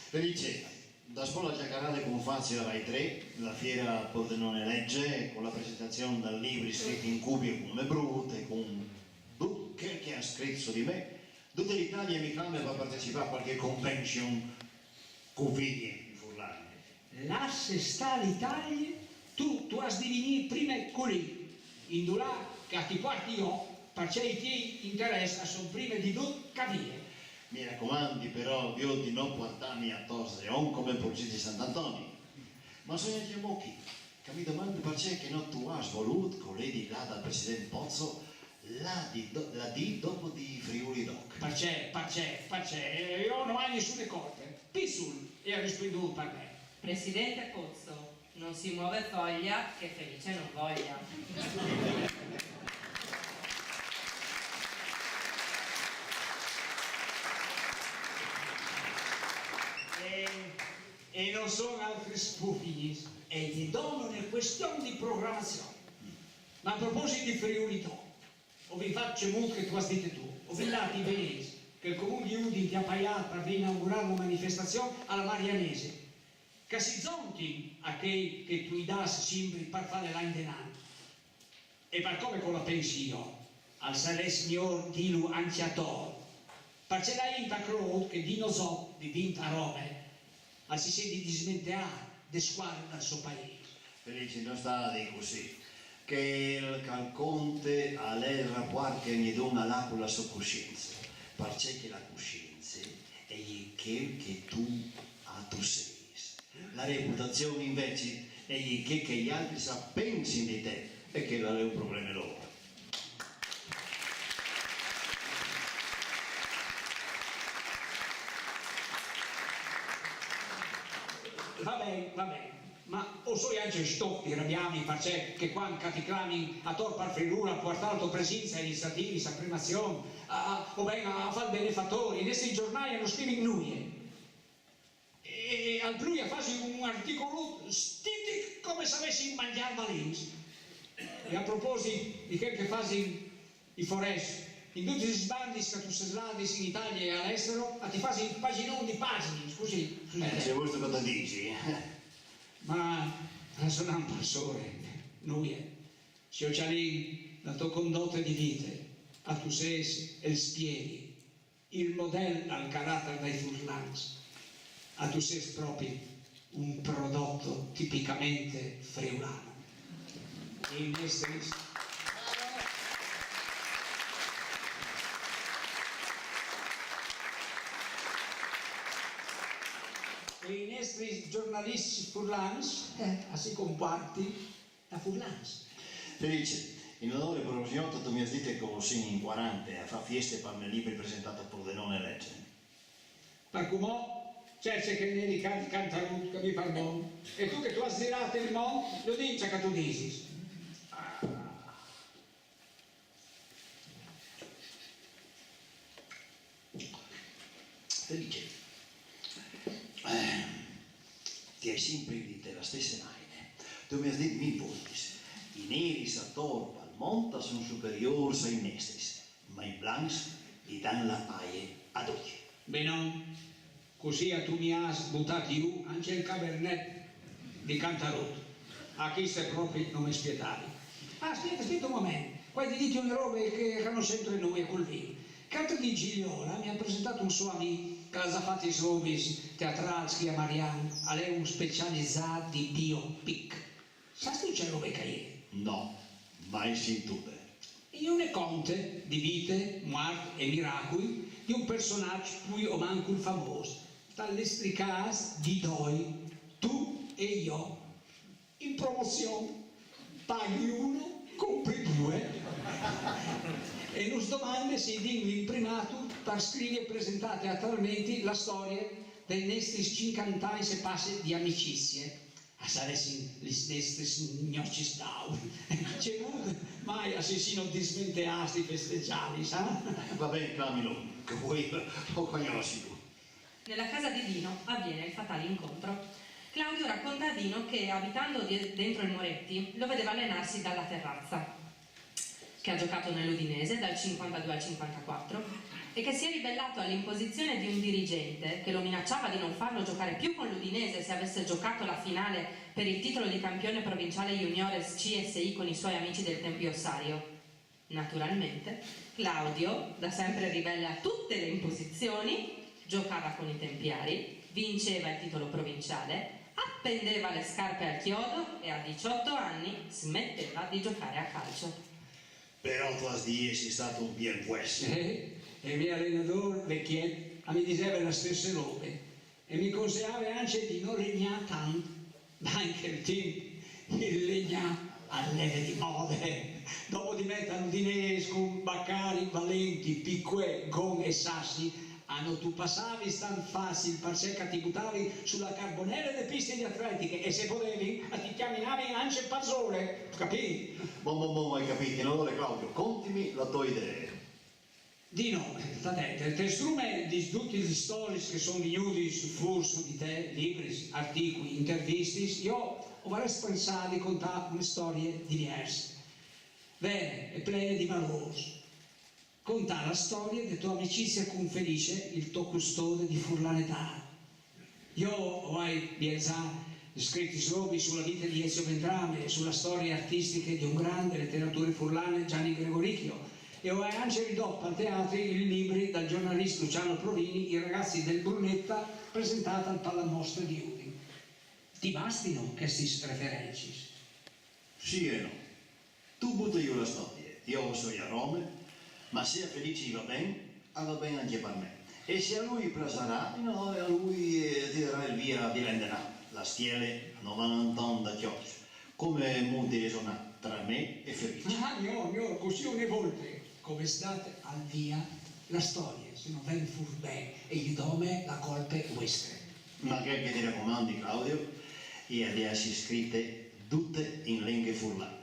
Felice, da scuola Giacarale con Fazio Rai 3, la fiera Pordenone legge, con la presentazione del libro scritti in cubi e come brutte, con Ducche che ha scritto di me, tutta l'Italia mi chiama per partecipare a qualche convention con figli in Furlani. L'asse sta l'Italia, tu hai di venire prima qui, in là che ti porti io, perché ti interessa, sono prima di tutto capire. Mi raccomandi però, io di non portarmi a Torreon come Porci di Sant'Antonio. Ma sono anche mocchi, che mi domando perché che non tu hai voluto, con lei di là dal Presidente Pozzo, la D dopo di Friuli Doc. Perché, io non ho nessuna colpe. Pissul e ha risponduto per me. Presidente Pozzo, non si muove foglia che Felice non voglia. E non sono altri stupidi, e gli dono una questione di programmazione. Ma a proposito di Friuli Doc, o vi faccio molto che tu hai detto tu, o vi lati Venezia, che il comune di Udine ti ha pagato per inaugurare una manifestazione alla Marianese, che si zonti a che tu i das sempre per fare la intenante. E per come con la pensione, al sale signor Dilu Anciator, perché la Inta Crowd che di non so di vinta Rome, ma si sente di smentare le squadre dal suo paese. Felice, non sta di così. Che il calconte a lei rapporta ogni donna là con la sua coscienza, perché che la coscienza è che tu tu sei. La reputazione invece è che gli altri pensino di te e che non è un problema loro. Va bene, ma o so anche stoppi rabiami perché che quando caticlami a torpar Friuli a portare la presenza iniziativi, a primazione, o bene a fare benefattori, in questi giornali hanno scritto noi. E al più a fare un articolo stitico come se avessi mangiato malins. E a proposito di quel che fai i foresti, in tutti gli sbandi che tu sei in Italia e all'estero, ti fai paginone di pagine, scusi. Se questo cosa dici? Ma sono un persone, noi, se ho già lì la tua condotta di vita, a tu sei il spieghi, il modello al carattere dei furlans, a tu sei proprio un prodotto tipicamente friulano. E in i nostri giornalisti furlans si comporti da furlans. Felice, in onore per Rosiotto tu mi hai detto che segni in 40 a fare feste per i libri presentati a Pordenone legge. Per comò, c'è che ne ricanti cantarut che mi fa il mondo. E tu che tu hai girato il mondo, lo dici che tu dici. Felice, ti hai sempre dite la stessa maine. Tu mi hai detto 1000 volte, i neri a torpa al monta sono superiori ai nestri, ma i blancs gli danno la paie ad occhio. Beh no, così tu mi hai buttato giù anche il cabernet di Cantarot. A chi sei proprio non mi spietavi. Aspetta un momento, qua ti dico le robe che erano sempre noi col vino. Canto di Gigliola mi ha presentato un suo amico che ha fatto i servizi teatrali a Mariano, a lei un specializzato di biopic. Sai tu c'è robe che è? No, mai sentute. Io ne conte di vite, morte e miracoli di un personaggio cui ho manco il famoso. Dalle stricas di noi, tu e io, in promozione, paghi uno, compri due. E non domande se di l'imprimato per scrivere e presentare teatralmente la storia dei nostri 50 anni se passi di amicizie. A saresti le stesse gnocchi stau. C'è mai assassino disventeasti festeggiali, sa? Va bene, Camilo, che vuoi lo conosci tu. Nella casa di Dino avviene il fatale incontro. Claudio racconta a Dino che abitando dentro i Moretti lo vedeva allenarsi dalla terrazza, che ha giocato nell'Udinese dal 52 al 54 e che si è ribellato all'imposizione di un dirigente che lo minacciava di non farlo giocare più con l'Udinese se avesse giocato la finale per il titolo di campione provinciale juniores CSI con i suoi amici del Tempio Ossario. Naturalmente, Claudio, da sempre ribelle a tutte le imposizioni, giocava con i tempiari, vinceva il titolo provinciale, appendeva le scarpe al chiodo e a 18 anni smetteva di giocare a calcio. Però tu sei stato bien puesto. E il mio allenatore vecchietto mi diceva le stesse robe e mi consigliava anche di non legnare tanto, ma anche il team, il legnare a leve di mode. Dopo di mettere l'Udinese con Baccari, Valenti, Picquet, Gon e Sassi, hanno tu passavi stan facile perché ti buttavi sulla carbonella delle piste di atletiche e se potevi ti chiaminavi anche Pazzole, capì? Boh, hai capito, allora Claudio, contimi la tua idea. Dino, te strumenti di tutti gli storici che sono venuti su di te, libri, articoli, interviste, io ho pensato di contare una storia diverse, vere e piene di valori. Contare la storia della tua amicizia con Felice, il tuo custode di Furlanetà. Io ho scritto robe sulla vita di Ezio Vendrame, sulla storia artistica di un grande letteratura furlane, Gianni Gregoricchio, e ho anche ridotto al teatro i libri dal giornalista Luciano Provini, I ragazzi del Brunetta, presentata al Pallamostra di Udine. Ti bastino questi referenci? Sì e no. Tu butta io la storia, io sono a Roma, ma se a Felice va bene anche per me. E se a lui piacerà, no, a lui tirerà il via di Lendenà, la stiele non ha da chioccio, come molti resonà tra me e Felice. No, così ogni volta, come state al via la storia, se non viene bene e gli do me la colpa è vostra. Ma che ti raccomandi, Claudio, e adesso scritte tutte in lingue furlane.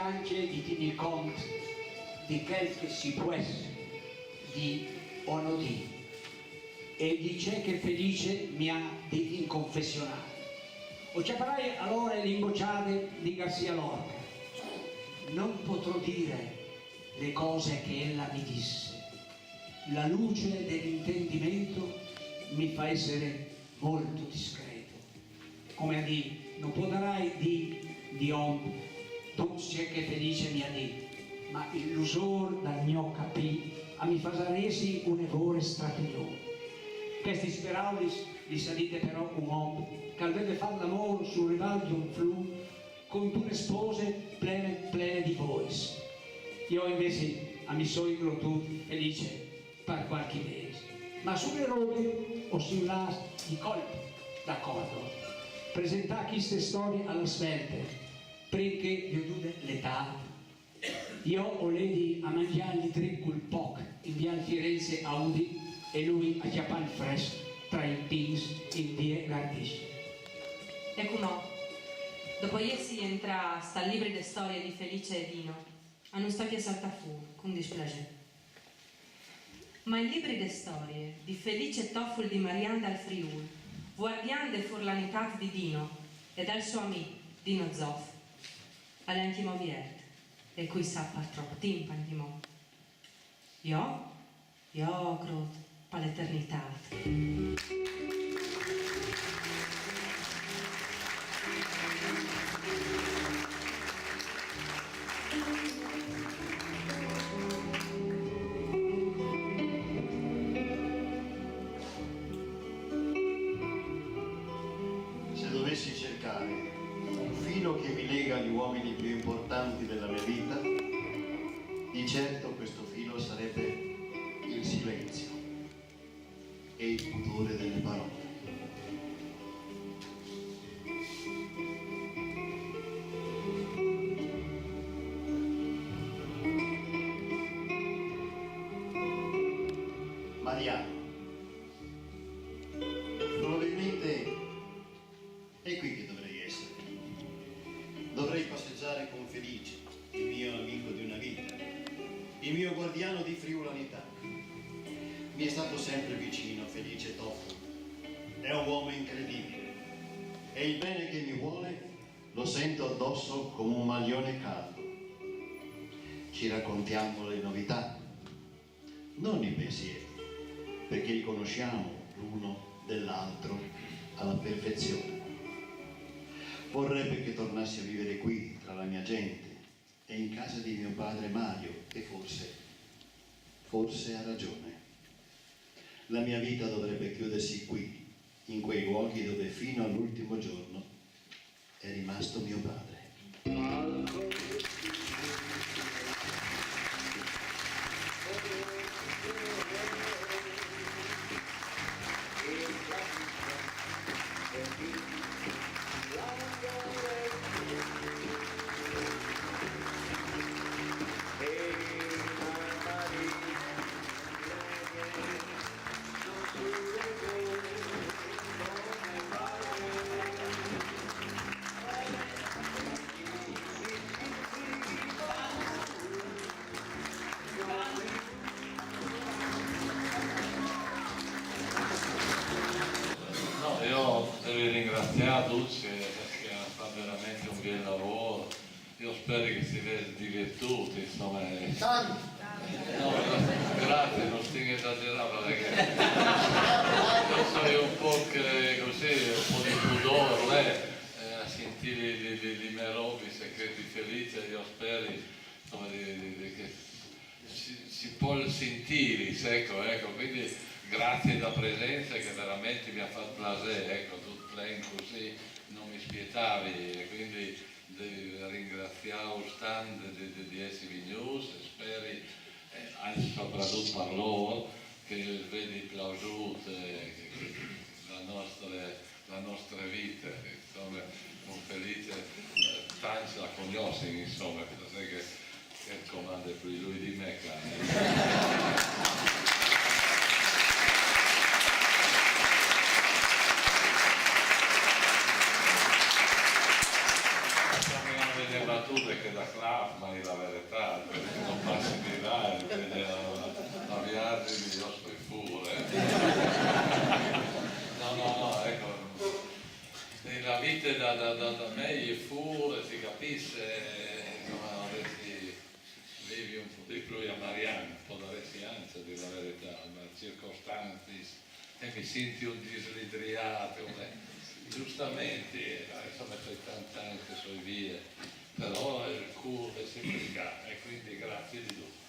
Anche di tenere conto di quel che si può di o non di e di ciò che Felice mi ha detto in confessionale. O ci farai allora l'imbocciate di Garcia Lorca. Non potrò dire le cose che ella mi disse. La luce dell'intendimento mi fa essere molto discreto. Come a dire, non potrai di om tutto ciò che Felice mi ha detto, ma illusor dal mio capì a mi fasaresi un errore stratiglione. Questi speraulis li salite però un uomo che avrebbe fatto l'amore sul rival di un flu con due spose plene di voice. Io invece a mi sono tu felice per qualche mese, ma sulle robe o sulla di colpo, d'accordo. Presentare queste storie alla svelta perché io due l'età. Io ho lei a mangiare il trincul poc in via Firenze Audi e lui a chiappare il fresco tra i pins in via Gardisci. Ecco no, dopo ieri entra sta libro di storie di Felice e Dino, hanno storia salta fu, con dispiacere. Ma i libri di storie di Felice Toffol di Marianne dal Friul, guardian de furlanitat di Dino e dal suo amico Dino Zoff, all'intimo viert, e cui sappa troppo tempo intimo. Io credo per l'eternità. Se dovessi cercare un filo che mi lega agli uomini più importanti della mia vita, Di certo questo filo sarebbe il silenzio e il pudore delle parole. Mariano, probabilmente è qui che dovrei essere. Dovrei passeggiare con Felice, il mio amico di una vita, il mio guardiano di friulanità. Mi è stato sempre vicino Felice Toffo. È un uomo incredibile e il bene che mi vuole lo sento addosso come un maglione caldo. Ci raccontiamo le novità, non i pensieri, perché li conosciamo l'uno dell'altro alla perfezione. Vorrebbe che tornassi a vivere qui tra la mia gente e in casa di mio padre Mario e forse ha ragione. La mia vita dovrebbe chiudersi qui, in quei luoghi dove fino all'ultimo giorno è rimasto mio padre. Io devo ringraziare Dulce perché ha fatto veramente un bel lavoro. Io spero che si sia divertuti, insomma. No, grazie, non stai esagerando perché io sono un po' così, un po' di pudore a sentire di me robe, i segreti felici. Io spero insomma, che si può sentire, ecco, quindi grazie della presenza che veramente mi ha fatto piacere, ecco, tu così non mi spietavi e quindi ringraziamo il stand di SB News e speri, anzi soprattutto per loro, che vedi piaciute la nostra vita, insomma, sono felice, tanti la conoscono, insomma, sai che comanda più lui di me, che da club, ma è la verità, non passi di là, la viaggi di nostri fure. No, ecco, nella vita da me e fure si capisce, insomma, vivi un po' di più a Mariano, un po' da resianza, di la verità, ma circostanze, e mi senti un dislidriato, giustamente, insomma, c'è tante anche sue vie. Però il cuore si picca e quindi grazie di tutto.